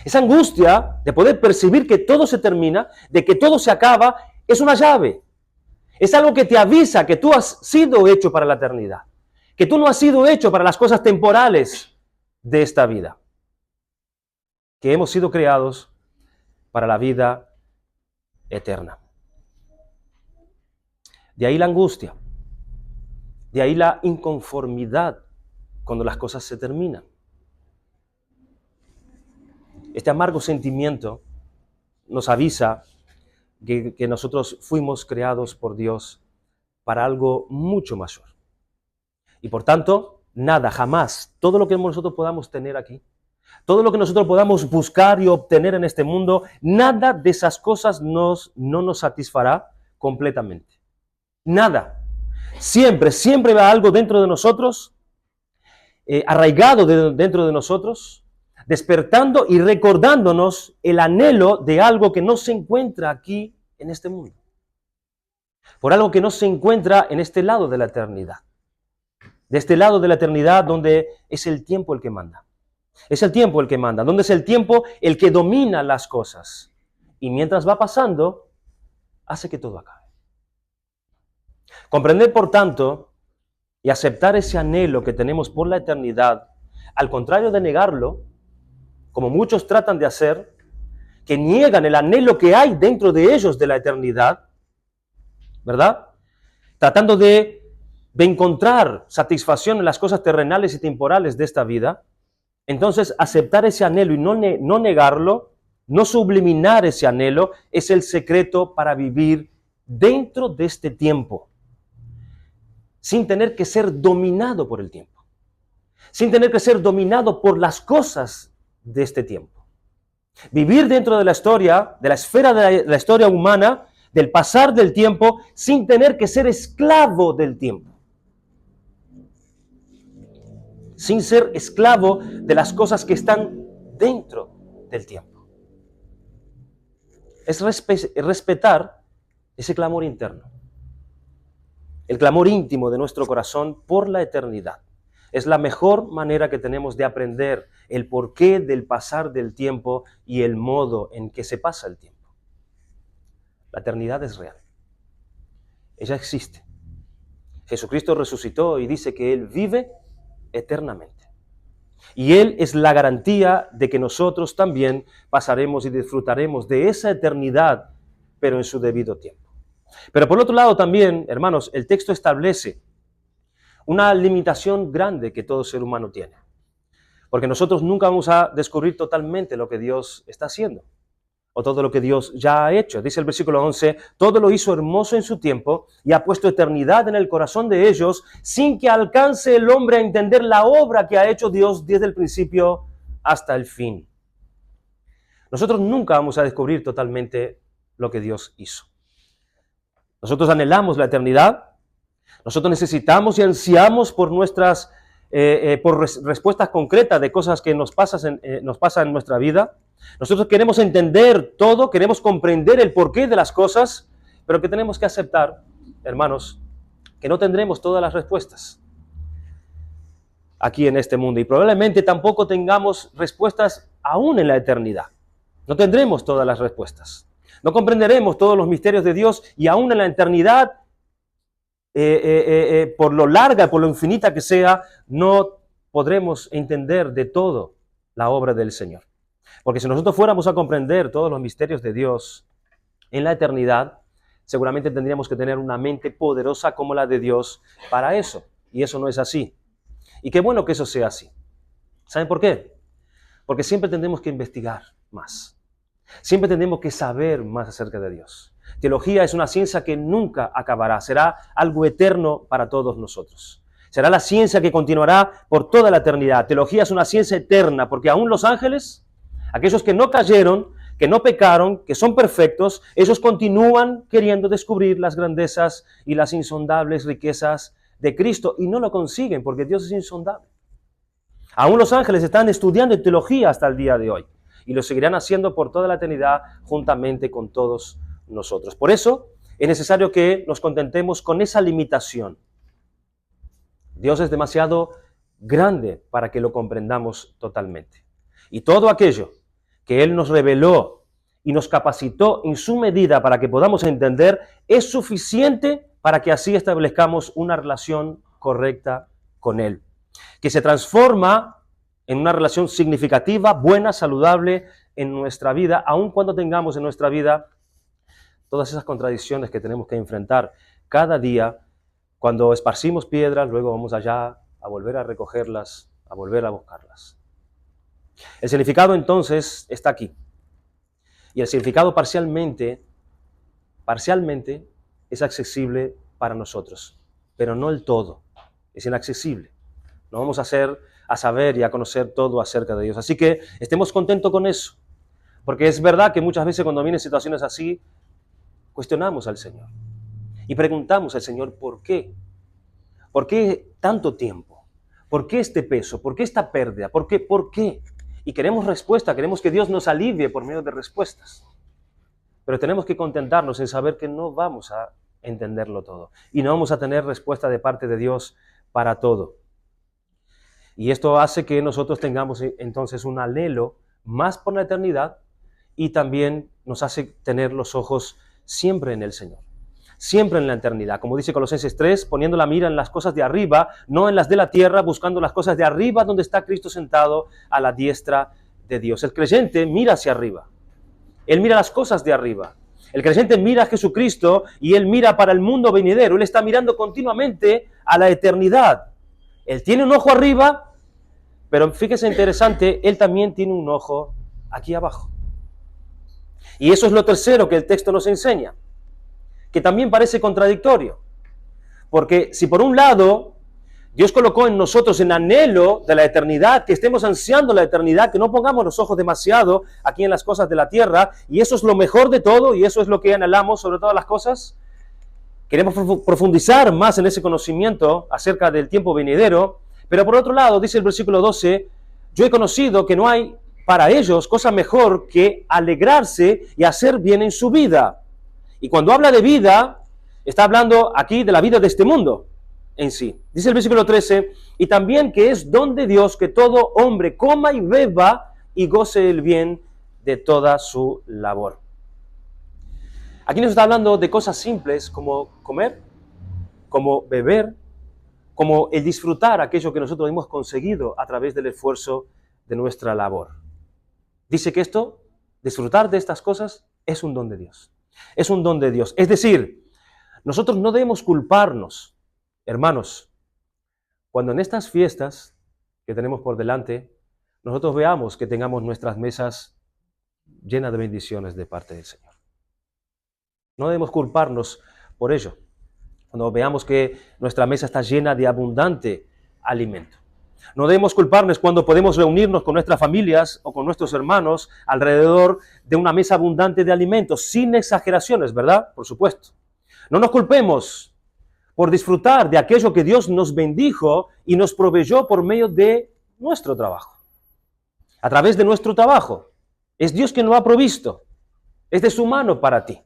Esa angustia de poder percibir que todo se termina, de que todo se acaba, es una llave. Es algo que te avisa que tú has sido hecho para la eternidad, que tú no has sido hecho para las cosas temporales de esta vida, que hemos sido creados para la vida eterna. De ahí la angustia, de ahí la inconformidad cuando las cosas se terminan. Este amargo sentimiento nos avisa que nosotros fuimos creados por Dios para algo mucho mayor. Y por tanto, nada, jamás, todo lo que nosotros podamos tener aquí, todo lo que nosotros podamos buscar y obtener en este mundo, nada de esas cosas no nos satisfará completamente. Nada. Siempre va algo dentro de nosotros, arraigado dentro de nosotros, despertando y recordándonos el anhelo de algo que no se encuentra aquí en este mundo. Por algo que no se encuentra en este lado de la eternidad. De este lado de la eternidad donde es el tiempo el que manda. Es el tiempo el que manda, donde es el tiempo el que domina las cosas. Y mientras va pasando, hace que todo acabe. Comprender, por tanto, y aceptar ese anhelo que tenemos por la eternidad, al contrario de negarlo, como muchos tratan de hacer, que niegan el anhelo que hay dentro de ellos de la eternidad, ¿verdad? Tratando de encontrar satisfacción en las cosas terrenales y temporales de esta vida. Entonces, aceptar ese anhelo y no negarlo, no subliminar ese anhelo, es el secreto para vivir dentro de este tiempo, sin tener que ser dominado por el tiempo, sin tener que ser dominado por las cosas de este tiempo. Vivir dentro de la historia, de la esfera de la historia humana, del pasar del tiempo, sin tener que ser esclavo del tiempo. Sin ser esclavo de las cosas que están dentro del tiempo. Es respetar ese clamor interno, el clamor íntimo de nuestro corazón por la eternidad. Es la mejor manera que tenemos de aprender el porqué del pasar del tiempo y el modo en que se pasa el tiempo. La eternidad es real. Ella existe. Jesucristo resucitó y dice que Él vive eternamente. Y Él es la garantía de que nosotros también pasaremos y disfrutaremos de esa eternidad, pero en su debido tiempo. Pero por otro lado también, hermanos, el texto establece una limitación grande que todo ser humano tiene. Porque nosotros nunca vamos a descubrir totalmente lo que Dios está haciendo, o todo lo que Dios ya ha hecho. Dice el versículo 11, todo lo hizo hermoso en su tiempo y ha puesto eternidad en el corazón de ellos, sin que alcance el hombre a entender la obra que ha hecho Dios desde el principio hasta el fin. Nosotros nunca vamos a descubrir totalmente lo que Dios hizo. Nosotros anhelamos la eternidad, nosotros necesitamos y ansiamos por nuestras respuestas concretas de cosas que nos pasan en nuestra vida. Nosotros queremos entender todo, queremos comprender el porqué de las cosas, pero que tenemos que aceptar, hermanos, que no tendremos todas las respuestas aquí en este mundo y probablemente tampoco tengamos respuestas aún en la eternidad. No tendremos todas las respuestas. No comprenderemos todos los misterios de Dios y aún en la eternidad, por lo larga, por lo infinita que sea, no podremos entender de todo la obra del Señor. Porque si nosotros fuéramos a comprender todos los misterios de Dios en la eternidad, seguramente tendríamos que tener una mente poderosa como la de Dios para eso. Y eso no es así. Y qué bueno que eso sea así. ¿Saben por qué? Porque siempre tendremos que investigar más. Siempre tendremos que saber más acerca de Dios. Teología es una ciencia que nunca acabará. Será algo eterno para todos nosotros. Será la ciencia que continuará por toda la eternidad. Teología es una ciencia eterna porque aún los ángeles, aquellos que no cayeron, que no pecaron, que son perfectos, ellos continúan queriendo descubrir las grandezas y las insondables riquezas de Cristo y no lo consiguen porque Dios es insondable. Aún los ángeles están estudiando teología hasta el día de hoy y lo seguirán haciendo por toda la eternidad juntamente con todos nosotros. Por eso es necesario que nos contentemos con esa limitación. Dios es demasiado grande para que lo comprendamos totalmente. Y todo aquello que Él nos reveló y nos capacitó en su medida para que podamos entender es suficiente para que así establezcamos una relación correcta con Él, que se transforma en una relación significativa, buena, saludable en nuestra vida, aun cuando tengamos en nuestra vida todas esas contradicciones que tenemos que enfrentar cada día. Cuando esparcimos piedras, luego vamos allá a volver a recogerlas, a volver a buscarlas. El significado entonces está aquí. Y el significado parcialmente es accesible para nosotros, pero no el todo. Es inaccesible. No vamos a saber y a conocer todo acerca de Dios. Así que estemos contentos con eso. Porque es verdad que muchas veces cuando vienen situaciones así, cuestionamos al Señor. Y preguntamos al Señor, ¿por qué? ¿Por qué tanto tiempo? ¿Por qué este peso? ¿Por qué esta pérdida? ¿Por qué? ¿Por qué? Y queremos respuesta, queremos que Dios nos alivie por medio de respuestas. Pero tenemos que contentarnos en saber que no vamos a entenderlo todo. Y no vamos a tener respuesta de parte de Dios para todo. Y esto hace que nosotros tengamos entonces un anhelo más por la eternidad y también nos hace tener los ojos siempre en el Señor. siempre en la eternidad. Como dice Colosenses 3, poniendo la mira en las cosas de arriba, no en las de la tierra, buscando las cosas de arriba donde está Cristo sentado a la diestra de Dios. El creyente mira hacia arriba. Él mira las cosas de arriba. El creyente mira a Jesucristo y él mira para el mundo venidero. Él está mirando continuamente a la eternidad. Él tiene un ojo arriba, pero fíjese interesante, él también tiene un ojo aquí abajo. Y eso es lo tercero que el texto nos enseña, que también parece contradictorio. Porque si por un lado Dios colocó en nosotros el anhelo de la eternidad, que estemos ansiando la eternidad, que no pongamos los ojos demasiado aquí en las cosas de la tierra, y eso es lo mejor de todo, y eso es lo que anhelamos sobre todas las cosas. Queremos profundizar más en ese conocimiento acerca del tiempo venidero, pero por otro lado, dice el versículo 12, yo he conocido que no hay para ellos cosa mejor que alegrarse y hacer bien en su vida. Y cuando habla de vida, está hablando aquí de la vida de este mundo en sí. Dice el versículo 13, y también que es don de Dios que todo hombre coma y beba y goce el bien de toda su labor. Aquí nos está hablando de cosas simples como comer, como beber, como el disfrutar aquello que nosotros hemos conseguido a través del esfuerzo de nuestra labor. Dice que disfrutar de estas cosas, es un don de Dios. Es un don de Dios. Es decir, nosotros no debemos culparnos, hermanos, cuando en estas fiestas que tenemos por delante, nosotros veamos que tengamos nuestras mesas llenas de bendiciones de parte del Señor. No debemos culparnos por ello, cuando veamos que nuestra mesa está llena de abundante alimento. No debemos culparnos cuando podemos reunirnos con nuestras familias o con nuestros hermanos alrededor de una mesa abundante de alimentos, sin exageraciones, ¿verdad? Por supuesto. No nos culpemos por disfrutar de aquello que Dios nos bendijo y nos proveyó por medio de nuestro trabajo. A través de nuestro trabajo. Es Dios quien lo ha provisto. Es de su mano para ti.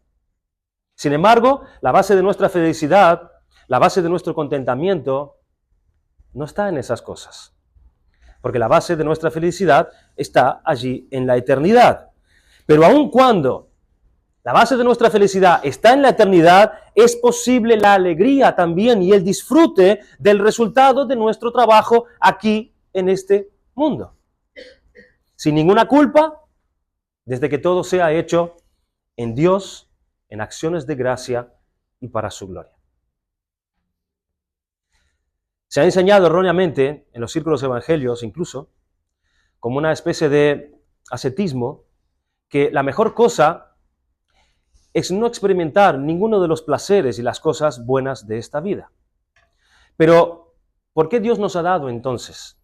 Sin embargo, la base de nuestra felicidad, la base de nuestro contentamiento, no está en esas cosas. Porque la base de nuestra felicidad está allí en la eternidad. Pero aun cuando la base de nuestra felicidad está en la eternidad, es posible la alegría también y el disfrute del resultado de nuestro trabajo aquí en este mundo. Sin ninguna culpa, desde que todo sea hecho en Dios, en acciones de gracia y para su gloria. Se ha enseñado erróneamente en los círculos evangelios incluso, como una especie de ascetismo, que la mejor cosa es no experimentar ninguno de los placeres y las cosas buenas de esta vida. Pero, ¿por qué Dios nos ha dado entonces?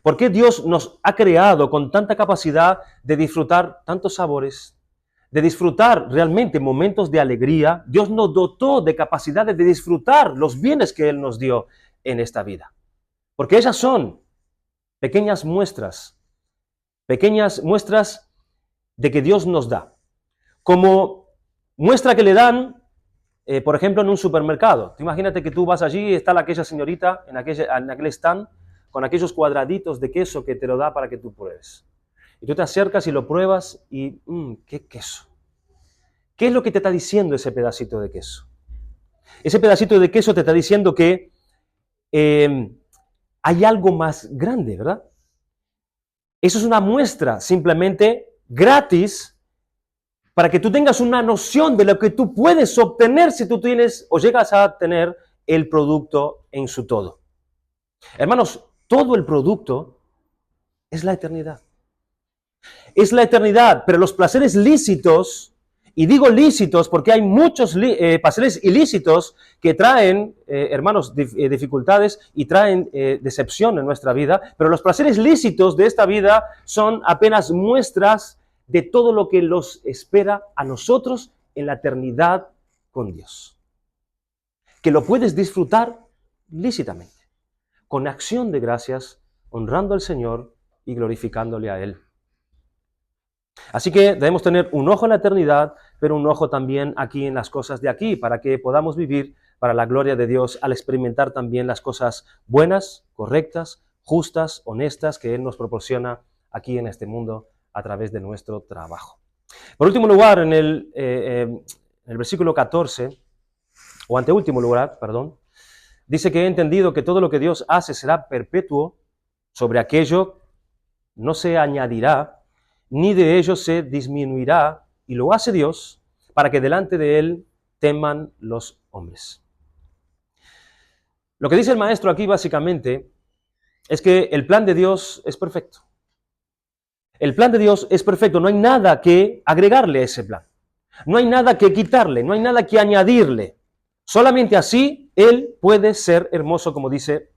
¿Por qué Dios nos ha creado con tanta capacidad de disfrutar tantos sabores, de disfrutar realmente momentos de alegría? Dios nos dotó de capacidades de disfrutar los bienes que Él nos dio en esta vida. Porque ellas son pequeñas muestras de que Dios nos da. Como muestra que le dan, por ejemplo, en un supermercado. Tú imagínate que tú vas allí y está aquella señorita en aquel stand con aquellos cuadraditos de queso que te lo da para que tú pruebes. Y tú te acercas y lo pruebas y, ¡qué queso! ¿Qué es lo que te está diciendo ese pedacito de queso? Ese pedacito de queso te está diciendo que hay algo más grande, ¿verdad? Eso es una muestra simplemente gratis para que tú tengas una noción de lo que tú puedes obtener si tú tienes o llegas a tener el producto en su todo. Hermanos, todo el producto es la eternidad. Es la eternidad, pero los placeres lícitos, y digo lícitos porque hay muchos placeres ilícitos que traen, hermanos, dificultades y traen decepción en nuestra vida, pero los placeres lícitos de esta vida son apenas muestras de todo lo que los espera a nosotros en la eternidad con Dios. Que lo puedes disfrutar lícitamente, con acción de gracias, honrando al Señor y glorificándole a Él. Así que debemos tener un ojo en la eternidad, pero un ojo también aquí en las cosas de aquí, para que podamos vivir para la gloria de Dios al experimentar también las cosas buenas, correctas, justas, honestas que Él nos proporciona aquí en este mundo a través de nuestro trabajo. Por último lugar, en el versículo 14, o anteúltimo lugar, perdón, dice que he entendido que todo lo que Dios hace será perpetuo, sobre aquello no se añadirá, ni de ello se disminuirá, y lo hace Dios para que delante de Él teman los hombres. Lo que dice el maestro aquí básicamente es que el plan de Dios es perfecto. El plan de Dios es perfecto, no hay nada que agregarle a ese plan. No hay nada que quitarle, no hay nada que añadirle. Solamente así Él puede ser hermoso, como dice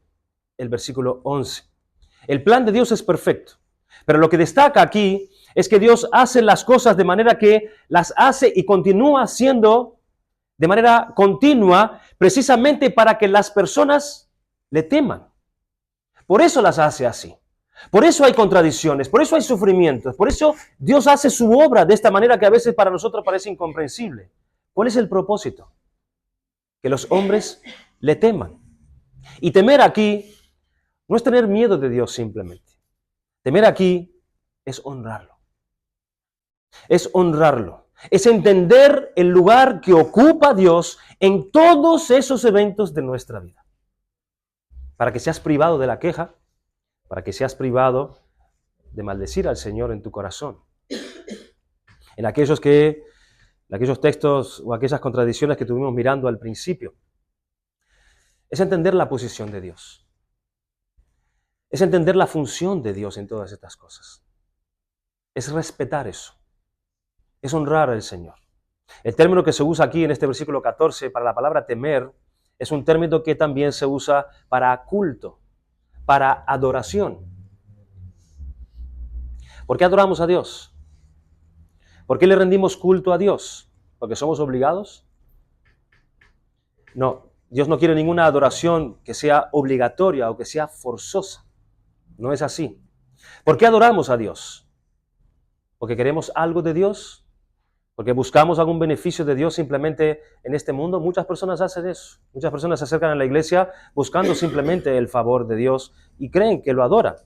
el versículo 11. El plan de Dios es perfecto, pero lo que destaca aquí es que Dios hace las cosas de manera que las hace y continúa haciendo de manera continua, precisamente para que las personas le teman. Por eso las hace así. Por eso hay contradicciones, por eso hay sufrimientos, por eso Dios hace su obra de esta manera que a veces para nosotros parece incomprensible. ¿Cuál es el propósito? Que los hombres le teman. Y temer aquí no es tener miedo de Dios simplemente. Temer aquí es honrarlo. Es honrarlo. Es entender el lugar que ocupa Dios en todos esos eventos de nuestra vida. Para que seas privado de la queja, para que seas privado de maldecir al Señor en tu corazón. En aquellos textos o aquellas contradicciones que estuvimos mirando al principio. Es entender la posición de Dios. Es entender la función de Dios en todas estas cosas. Es respetar eso. Es honrar al Señor. El término que se usa aquí en este versículo 14 para la palabra temer es un término que también se usa para culto, para adoración. ¿Por qué adoramos a Dios? ¿Por qué le rendimos culto a Dios? ¿Porque somos obligados? No, Dios no quiere ninguna adoración que sea obligatoria o que sea forzosa. No es así. ¿Por qué adoramos a Dios? ¿Porque queremos algo de Dios? ¿Porque buscamos algún beneficio de Dios simplemente en este mundo? Muchas personas hacen eso. Muchas personas se acercan a la iglesia buscando simplemente el favor de Dios y creen que lo adoran.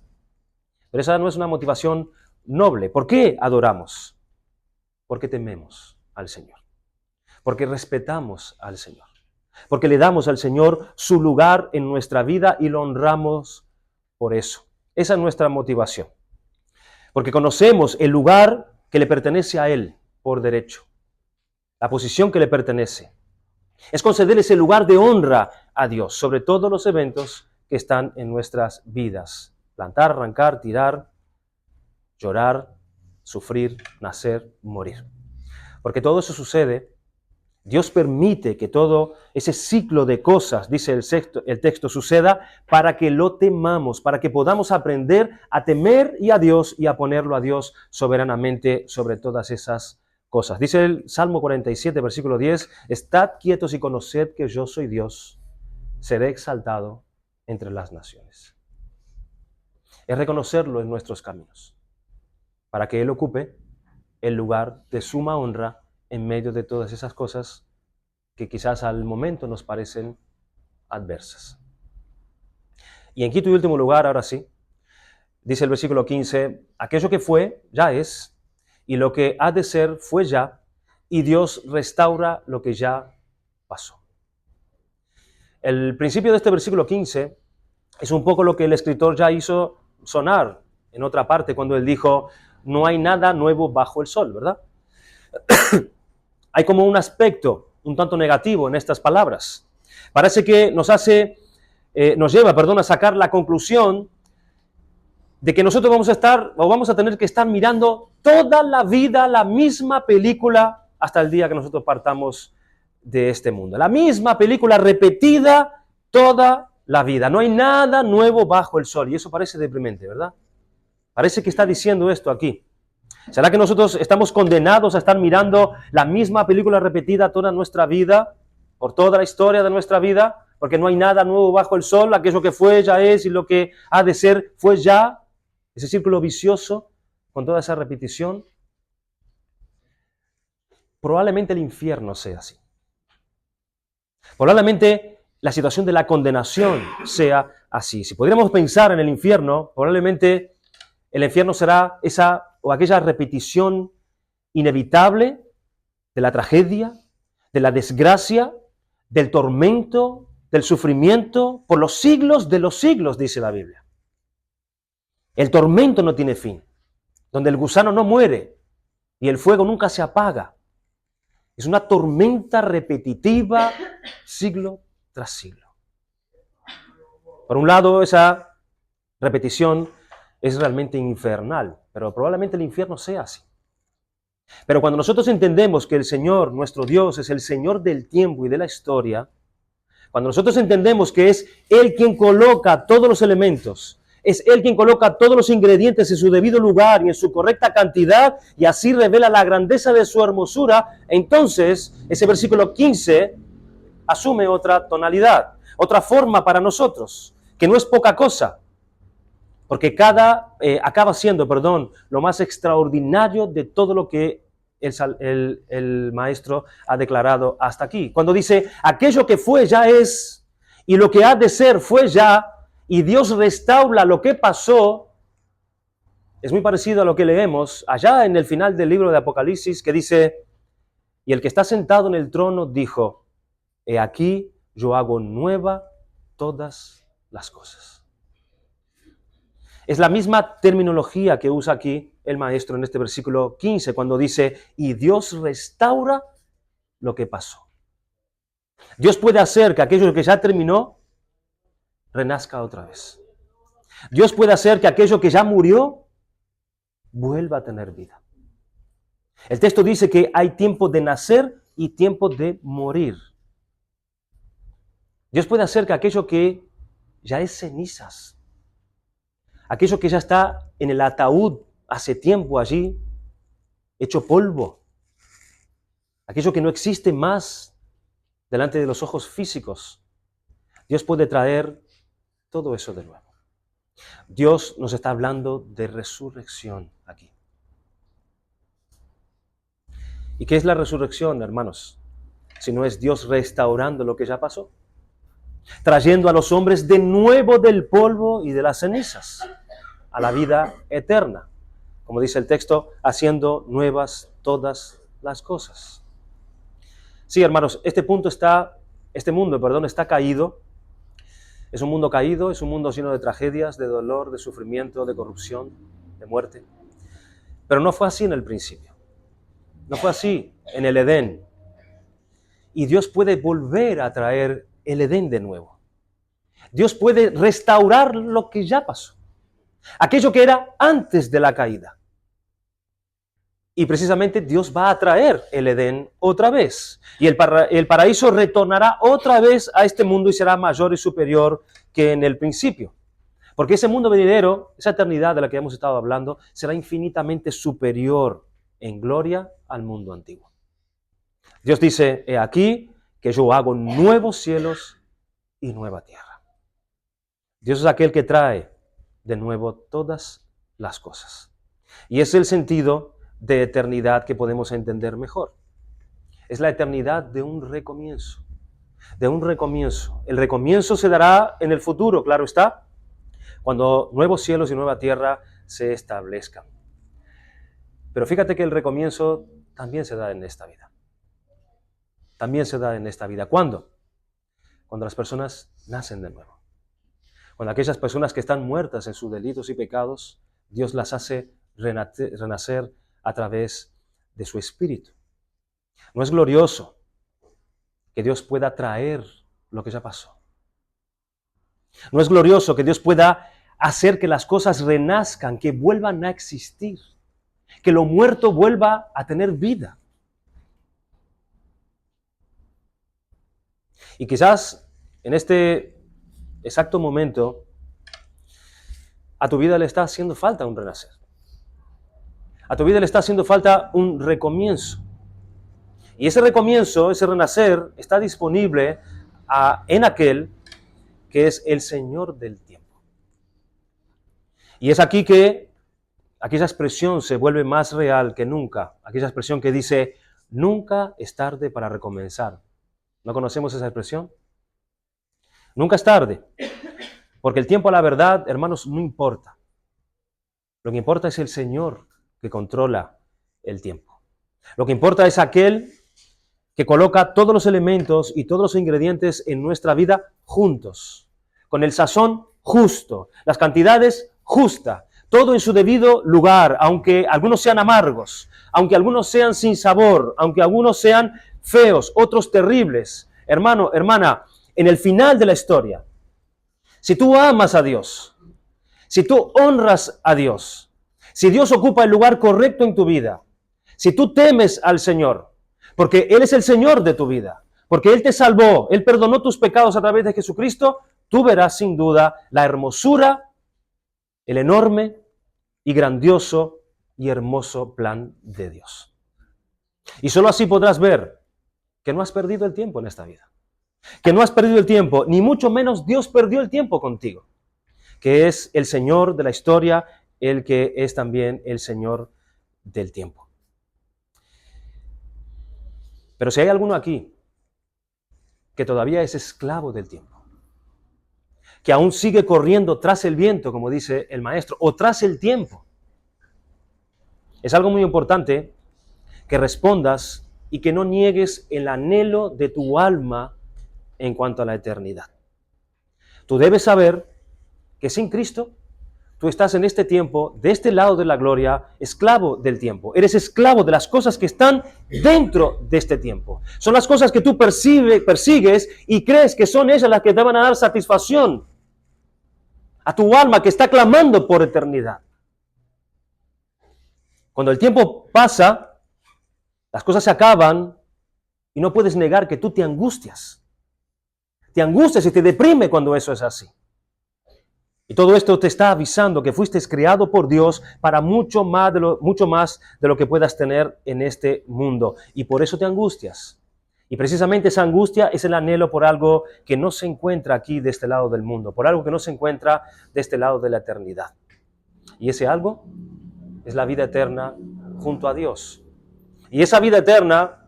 Pero esa no es una motivación noble. ¿Por qué adoramos? Porque tememos al Señor. Porque respetamos al Señor. Porque le damos al Señor su lugar en nuestra vida y lo honramos por eso. Esa es nuestra motivación. Porque conocemos el lugar que le pertenece a Él por derecho. La posición que le pertenece. Es conceder ese lugar de honra a Dios sobre todos los eventos que están en nuestras vidas. Plantar, arrancar, tirar, llorar, sufrir, nacer, morir. Porque todo eso sucede. Dios permite que todo ese ciclo de cosas, dice el texto, suceda para que lo temamos, para que podamos aprender a temer y a Dios y a ponerlo a Dios soberanamente sobre todas esas cosas. Dice el Salmo 47, versículo 10, estad quietos y conoced que yo soy Dios, seré exaltado entre las naciones. Es reconocerlo en nuestros caminos, para que Él ocupe el lugar de suma honra en medio de todas esas cosas que quizás al momento nos parecen adversas. Y en quinto y último lugar, ahora sí, dice el versículo 15, aquello que fue, ya es, y lo que ha de ser, fue ya, y Dios restaura lo que ya pasó. El principio de este versículo 15 es un poco lo que el escritor ya hizo sonar en otra parte cuando él dijo, no hay nada nuevo bajo el sol, ¿verdad? Hay como un aspecto un tanto negativo en estas palabras. Parece que nos lleva a sacar la conclusión de que nosotros vamos a tener que estar mirando toda la vida la misma película hasta el día que nosotros partamos de este mundo. La misma película repetida toda la vida. No hay nada nuevo bajo el sol. Y eso parece deprimente, ¿verdad? Parece que está diciendo esto aquí. ¿Será que nosotros estamos condenados a estar mirando la misma película repetida toda nuestra vida, por toda la historia de nuestra vida? Porque no hay nada nuevo bajo el sol, aquello que fue ya es y lo que ha de ser fue ya. Ese círculo vicioso con toda esa repetición. Probablemente el infierno sea así. Probablemente la situación de la condenación sea así. Si pudiéramos pensar en el infierno, probablemente el infierno será esa o aquella repetición inevitable de la tragedia, de la desgracia, del tormento, del sufrimiento, por los siglos de los siglos, dice la Biblia. El tormento no tiene fin, donde el gusano no muere y el fuego nunca se apaga. Es una tormenta repetitiva, siglo tras siglo. Por un lado, esa repetición es realmente infernal, pero probablemente el infierno sea así. Pero cuando nosotros entendemos que el Señor, nuestro Dios, es el Señor del tiempo y de la historia, cuando nosotros entendemos que es Él quien coloca todos los elementos, es Él quien coloca todos los ingredientes en su debido lugar y en su correcta cantidad, y así revela la grandeza de su hermosura, entonces ese versículo 15 asume otra tonalidad, otra forma para nosotros, que no es poca cosa, porque acaba siendo, lo más extraordinario de todo lo que el maestro ha declarado hasta aquí. Cuando dice, aquello que fue ya es, y lo que ha de ser fue ya, y Dios restaura lo que pasó, es muy parecido a lo que leemos allá en el final del libro de Apocalipsis, que dice, y el que está sentado en el trono dijo, he aquí yo hago nueva todas las cosas. Es la misma terminología que usa aquí el maestro en este versículo 15, cuando dice, y Dios restaura lo que pasó. Dios puede hacer que aquello que ya terminó, renazca otra vez. Dios puede hacer que aquello que ya murió, vuelva a tener vida. El texto dice que hay tiempo de nacer y tiempo de morir. Dios puede hacer que aquello que ya es cenizas, aquello que ya está en el ataúd hace tiempo allí, hecho polvo, aquello que no existe más delante de los ojos físicos, Dios puede traer todo eso de nuevo. Dios nos está hablando de resurrección aquí. ¿Y qué es la resurrección, hermanos? Si no es Dios restaurando lo que ya pasó, trayendo a los hombres de nuevo del polvo y de las cenizas a la vida eterna. Como dice el texto, haciendo nuevas todas las cosas. Sí, hermanos, este mundo está caído. Es un mundo caído, es un mundo lleno de tragedias, de dolor, de sufrimiento, de corrupción, de muerte. Pero no fue así en el principio. No fue así en el Edén. Y Dios puede volver a traer el Edén de nuevo. Dios puede restaurar lo que ya pasó. Aquello que era antes de la caída. Y precisamente Dios va a traer el Edén otra vez. Y el paraíso retornará otra vez a este mundo y será mayor y superior que en el principio. Porque ese mundo venidero, esa eternidad de la que hemos estado hablando, será infinitamente superior en gloria al mundo antiguo. Dios dice, he aquí que yo hago nuevos cielos y nueva tierra. Dios es aquel que trae de nuevo todas las cosas. Y es el sentido de eternidad que podemos entender mejor. Es la eternidad de un recomienzo. De un recomienzo. El recomienzo se dará en el futuro, claro está, cuando nuevos cielos y nueva tierra se establezcan. Pero fíjate que el recomienzo también se da en esta vida. También se da en esta vida. ¿Cuándo? Cuando las personas nacen de nuevo. Cuando aquellas personas que están muertas en sus delitos y pecados, Dios las hace renacer a través de su Espíritu. ¿No es glorioso que Dios pueda traer lo que ya pasó? ¿No es glorioso que Dios pueda hacer que las cosas renazcan, que vuelvan a existir, que lo muerto vuelva a tener vida? Y quizás en este exacto momento a tu vida le está haciendo falta un renacer. A tu vida le está haciendo falta un recomienzo. Y ese recomienzo, ese renacer, está disponible en aquel que es el Señor del tiempo. Y es aquí que aquella expresión se vuelve más real que nunca. Aquella expresión que dice, nunca es tarde para recomenzar. ¿No conocemos esa expresión? Nunca es tarde. Porque el tiempo, a la verdad, hermanos, no importa. Lo que importa es el Señor que controla el tiempo. Lo que importa es aquel que coloca todos los elementos y todos los ingredientes en nuestra vida juntos, con el sazón justo, las cantidades justas, todo en su debido lugar, aunque algunos sean amargos, aunque algunos sean sin sabor, aunque algunos sean feos, otros terribles. Hermano, hermana, en el final de la historia, si tú amas a Dios, si tú honras a Dios, si Dios ocupa el lugar correcto en tu vida, si tú temes al Señor, porque Él es el Señor de tu vida, porque Él te salvó, Él perdonó tus pecados a través de Jesucristo, tú verás sin duda la hermosura, el enorme y grandioso y hermoso plan de Dios. Y solo así podrás ver que no has perdido el tiempo en esta vida, que no has perdido el tiempo, ni mucho menos Dios perdió el tiempo contigo, que es el Señor de la historia, el que es también el Señor del tiempo. Pero si hay alguno aquí que todavía es esclavo del tiempo, que aún sigue corriendo tras el viento, como dice el maestro, o tras el tiempo, es algo muy importante que respondas y que no niegues el anhelo de tu alma en cuanto a la eternidad. Tú debes saber que sin Cristo, tú estás en este tiempo, de este lado de la gloria, esclavo del tiempo. Eres esclavo de las cosas que están dentro de este tiempo. Son las cosas que tú persigues y crees que son ellas las que te van a dar satisfacción a tu alma que está clamando por eternidad. Cuando el tiempo pasa, las cosas se acaban y no puedes negar que tú te angustias. Te angustias y te deprime cuando eso es así. Y todo esto te está avisando que fuiste creado por Dios para mucho más de lo que puedas tener en este mundo. Y por eso te angustias. Y precisamente esa angustia es el anhelo por algo que no se encuentra aquí de este lado del mundo, por algo que no se encuentra de este lado de la eternidad. Y ese algo es la vida eterna junto a Dios. Y esa vida eterna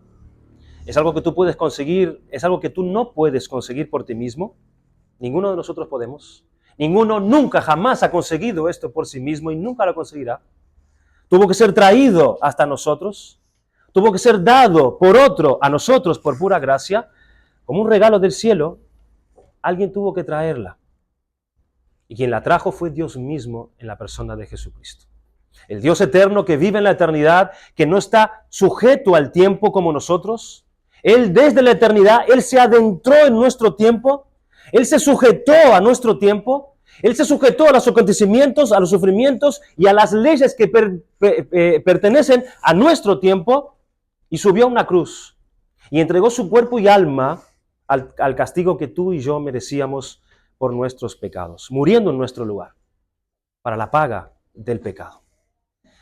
es algo que tú puedes conseguir, es algo que tú no puedes conseguir por ti mismo. Ninguno de nosotros podemos. Ninguno nunca, jamás ha conseguido esto por sí mismo y nunca lo conseguirá. Tuvo que ser traído hasta nosotros. Tuvo que ser dado por otro a nosotros por pura gracia. Como un regalo del cielo, alguien tuvo que traerla. Y quien la trajo fue Dios mismo en la persona de Jesucristo. El Dios eterno que vive en la eternidad, que no está sujeto al tiempo como nosotros. Él desde la eternidad, Él se adentró en nuestro tiempo. Él se sujetó a nuestro tiempo. Él se sujetó a los acontecimientos, a los sufrimientos y a las leyes que pertenecen a nuestro tiempo y subió a una cruz y entregó su cuerpo y alma al castigo que tú y yo merecíamos por nuestros pecados, muriendo en nuestro lugar para la paga del pecado.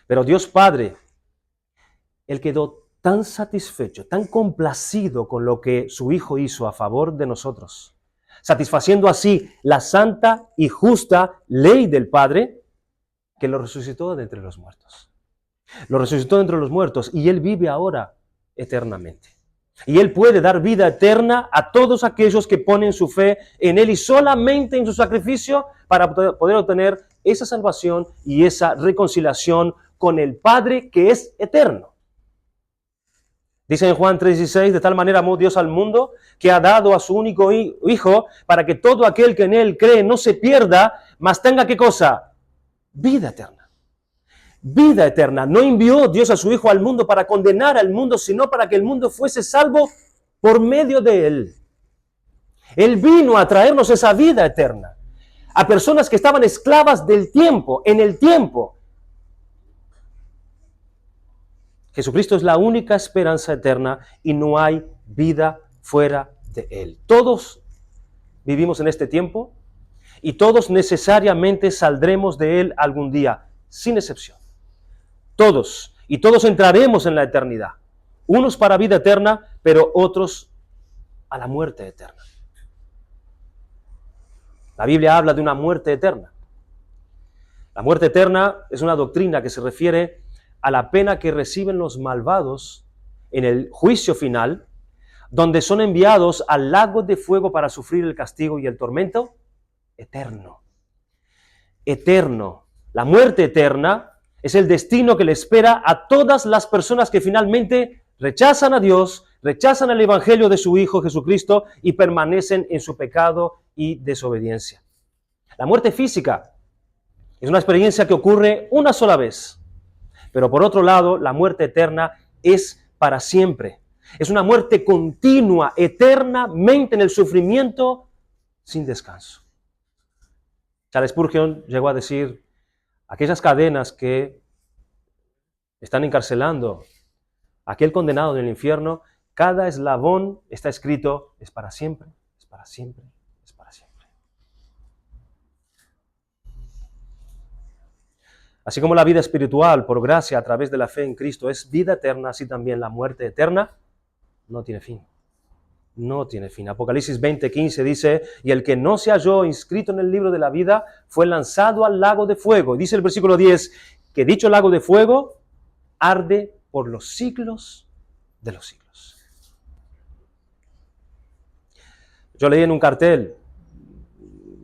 Pero Dios Padre, Él quedó tan satisfecho, tan complacido con lo que su Hijo hizo a favor de nosotros, satisfaciendo así la santa y justa ley del Padre, que lo resucitó de entre los muertos. Lo resucitó de entre los muertos y Él vive ahora eternamente. Y Él puede dar vida eterna a todos aquellos que ponen su fe en Él y solamente en su sacrificio para poder obtener esa salvación y esa reconciliación con el Padre que es eterno. Dice en Juan 3:16, de tal manera amó Dios al mundo que ha dado a su único Hijo para que todo aquel que en Él cree no se pierda, mas tenga ¿qué cosa? Vida eterna. Vida eterna. No envió Dios a su Hijo al mundo para condenar al mundo, sino para que el mundo fuese salvo por medio de Él. Él vino a traernos esa vida eterna a personas que estaban esclavas del tiempo, en el tiempo. Jesucristo es la única esperanza eterna y no hay vida fuera de Él. Todos vivimos en este tiempo y todos necesariamente saldremos de Él algún día, sin excepción. Todos. Y todos entraremos en la eternidad. Unos para vida eterna, pero otros a la muerte eterna. La Biblia habla de una muerte eterna. La muerte eterna es una doctrina que se refiere a la pena que reciben los malvados en el juicio final, donde son enviados al lago de fuego para sufrir el castigo y el tormento eterno. Eterno. La muerte eterna es el destino que le espera a todas las personas que finalmente rechazan a Dios, rechazan el evangelio de su Hijo Jesucristo y permanecen en su pecado y desobediencia. La muerte física es una experiencia que ocurre una sola vez, pero por otro lado, la muerte eterna es para siempre. Es una muerte continua, eternamente en el sufrimiento, sin descanso. Charles Spurgeon llegó a decir, aquellas cadenas que están encarcelando a aquel condenado en el infierno, cada eslabón está escrito, es para siempre, es para siempre, es para siempre. Así como la vida espiritual, por gracia, a través de la fe en Cristo, es vida eterna, así también la muerte eterna no tiene fin. No tiene fin. Apocalipsis 20:15 dice, y el que no se halló inscrito en el libro de la vida fue lanzado al lago de fuego. Dice el versículo 10, que dicho lago de fuego arde por los siglos de los siglos. Yo leí en un cartel,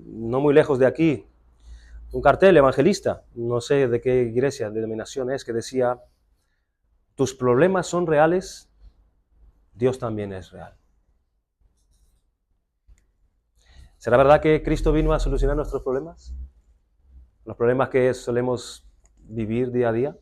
no muy lejos de aquí, un cartel evangelista, no sé de qué iglesia, denominación es, que decía, tus problemas son reales, Dios también es real. ¿Será verdad que Cristo vino a solucionar nuestros problemas? Los problemas que solemos vivir día a día.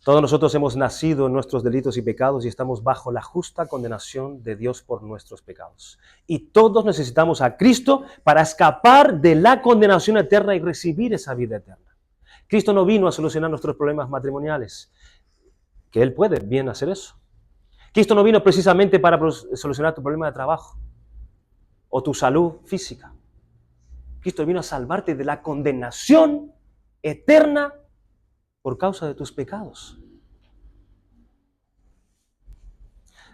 Todos nosotros hemos nacido en nuestros delitos y pecados y estamos bajo la justa condenación de Dios por nuestros pecados. Y todos necesitamos a Cristo para escapar de la condenación eterna y recibir esa vida eterna. Cristo no vino a solucionar nuestros problemas matrimoniales, que Él puede bien hacer eso. Cristo no vino precisamente para solucionar tu problema de trabajo o tu salud física. Cristo vino a salvarte de la condenación eterna por causa de tus pecados.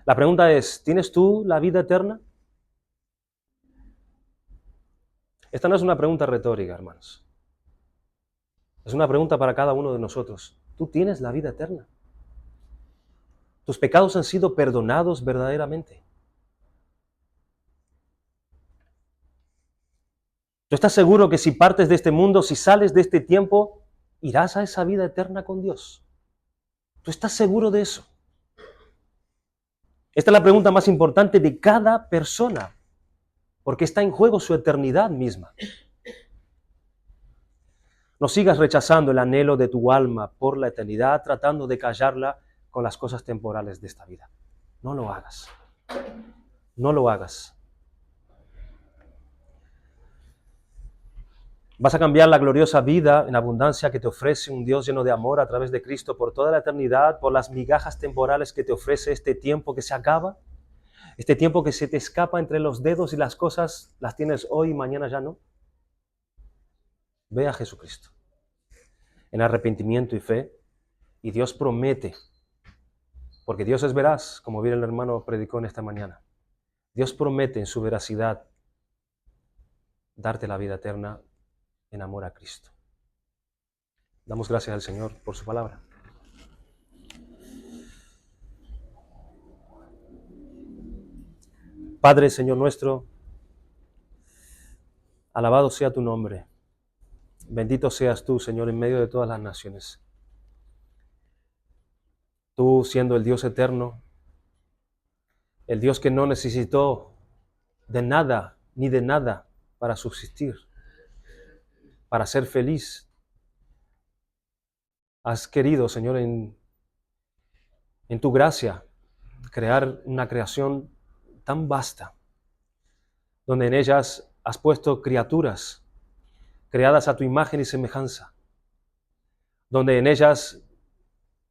La pregunta es, ¿tienes tú la vida eterna? Esta no es una pregunta retórica, hermanos. Es una pregunta para cada uno de nosotros. ¿Tú tienes la vida eterna? ¿Tus pecados han sido perdonados verdaderamente? ¿Tú estás seguro que si partes de este mundo, si sales de este tiempo, irás a esa vida eterna con Dios? ¿Tú estás seguro de eso? Esta es la pregunta más importante de cada persona, porque está en juego su eternidad misma. No sigas rechazando el anhelo de tu alma por la eternidad, tratando de callarla con las cosas temporales de esta vida. No lo hagas. No lo hagas. Vas a cambiar la gloriosa vida en abundancia que te ofrece un Dios lleno de amor a través de Cristo por toda la eternidad, por las migajas temporales que te ofrece este tiempo que se acaba, este tiempo que se te escapa entre los dedos y las cosas las tienes hoy y mañana ya no. Ve a Jesucristo en arrepentimiento y fe, y Dios promete, porque Dios es veraz, como bien el hermano predicó en esta mañana. Dios promete en su veracidad darte la vida eterna en amor a Cristo. Damos gracias al Señor por su palabra. Padre, Señor nuestro, alabado sea tu nombre. Bendito seas tú, Señor, en medio de todas las naciones. Tú siendo el Dios eterno, el Dios que no necesitó de nada ni de nada para subsistir, para ser feliz. Has querido, Señor, en tu gracia, crear una creación tan vasta, donde en ellas has puesto criaturas creadas a tu imagen y semejanza, donde en ellas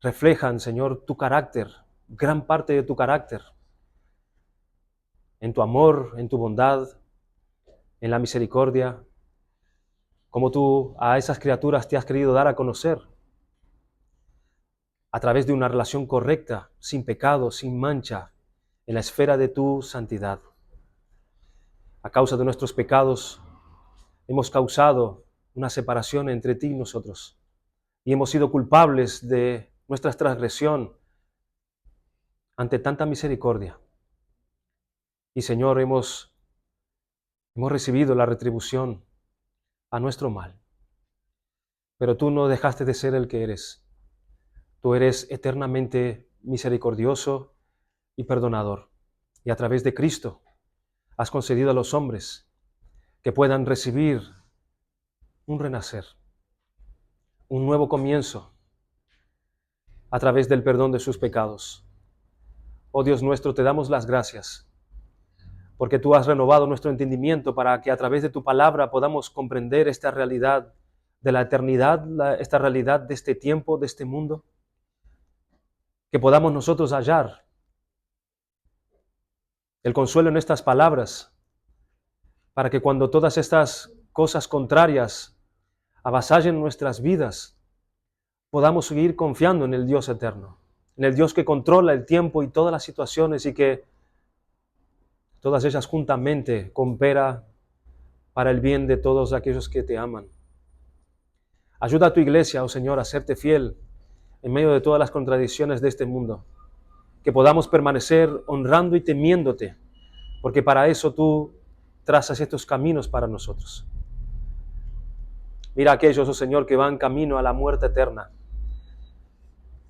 reflejan, Señor, tu carácter, gran parte de tu carácter, en tu amor, en tu bondad, en la misericordia, como tú a esas criaturas te has querido dar a conocer, a través de una relación correcta, sin pecado, sin mancha, en la esfera de tu santidad. A causa de nuestros pecados, hemos causado una separación entre ti y nosotros, y hemos sido culpables de nuestra transgresión ante tanta misericordia. Y Señor, hemos recibido la retribución a nuestro mal. Pero tú no dejaste de ser el que eres. Tú eres eternamente misericordioso y perdonador. Y a través de Cristo has concedido a los hombres que puedan recibir un renacer, un nuevo comienzo a través del perdón de sus pecados. Oh Dios nuestro, te damos las gracias porque tú has renovado nuestro entendimiento para que a través de tu palabra podamos comprender esta realidad de la eternidad, esta realidad de este tiempo, de este mundo, que podamos nosotros hallar el consuelo en estas palabras, para que cuando todas estas cosas contrarias avasallen nuestras vidas, podamos seguir confiando en el Dios eterno, en el Dios que controla el tiempo y todas las situaciones y que todas ellas juntamente coopera para el bien de todos aquellos que te aman. Ayuda a tu iglesia, oh Señor, a serte fiel en medio de todas las contradicciones de este mundo, que podamos permanecer honrando y temiéndote, porque para eso tú trazas estos caminos para nosotros. Mira a aquellos, oh Señor, que van camino a la muerte eterna,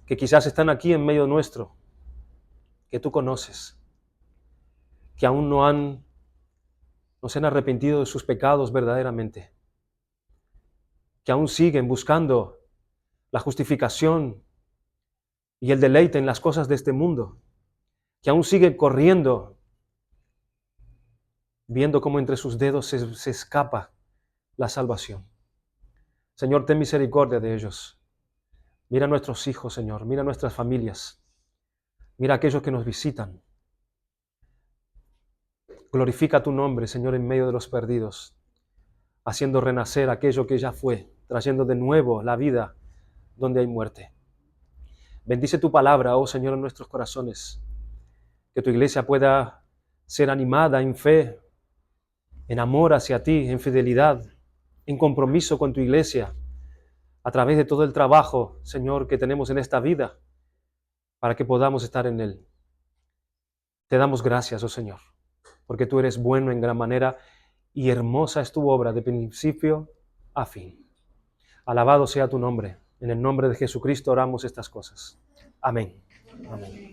que quizás están aquí en medio nuestro, que tú conoces, que aún no se han arrepentido de sus pecados verdaderamente, que aún siguen buscando la justificación y el deleite en las cosas de este mundo, que aún siguen corriendo, viendo cómo entre sus dedos se escapa la salvación. Señor, ten misericordia de ellos. Mira a nuestros hijos, Señor, mira a nuestras familias, mira a aquellos que nos visitan. Glorifica tu nombre, Señor, en medio de los perdidos, haciendo renacer aquello que ya fue, trayendo de nuevo la vida donde hay muerte. Bendice tu palabra, oh Señor, en nuestros corazones, que tu iglesia pueda ser animada en fe, en amor hacia ti, en fidelidad, en compromiso con tu iglesia, a través de todo el trabajo, Señor, que tenemos en esta vida, para que podamos estar en él. Te damos gracias, oh Señor, porque tú eres bueno en gran manera y hermosa es tu obra de principio a fin. Alabado sea tu nombre. En el nombre de Jesucristo oramos estas cosas. Amén. Amén.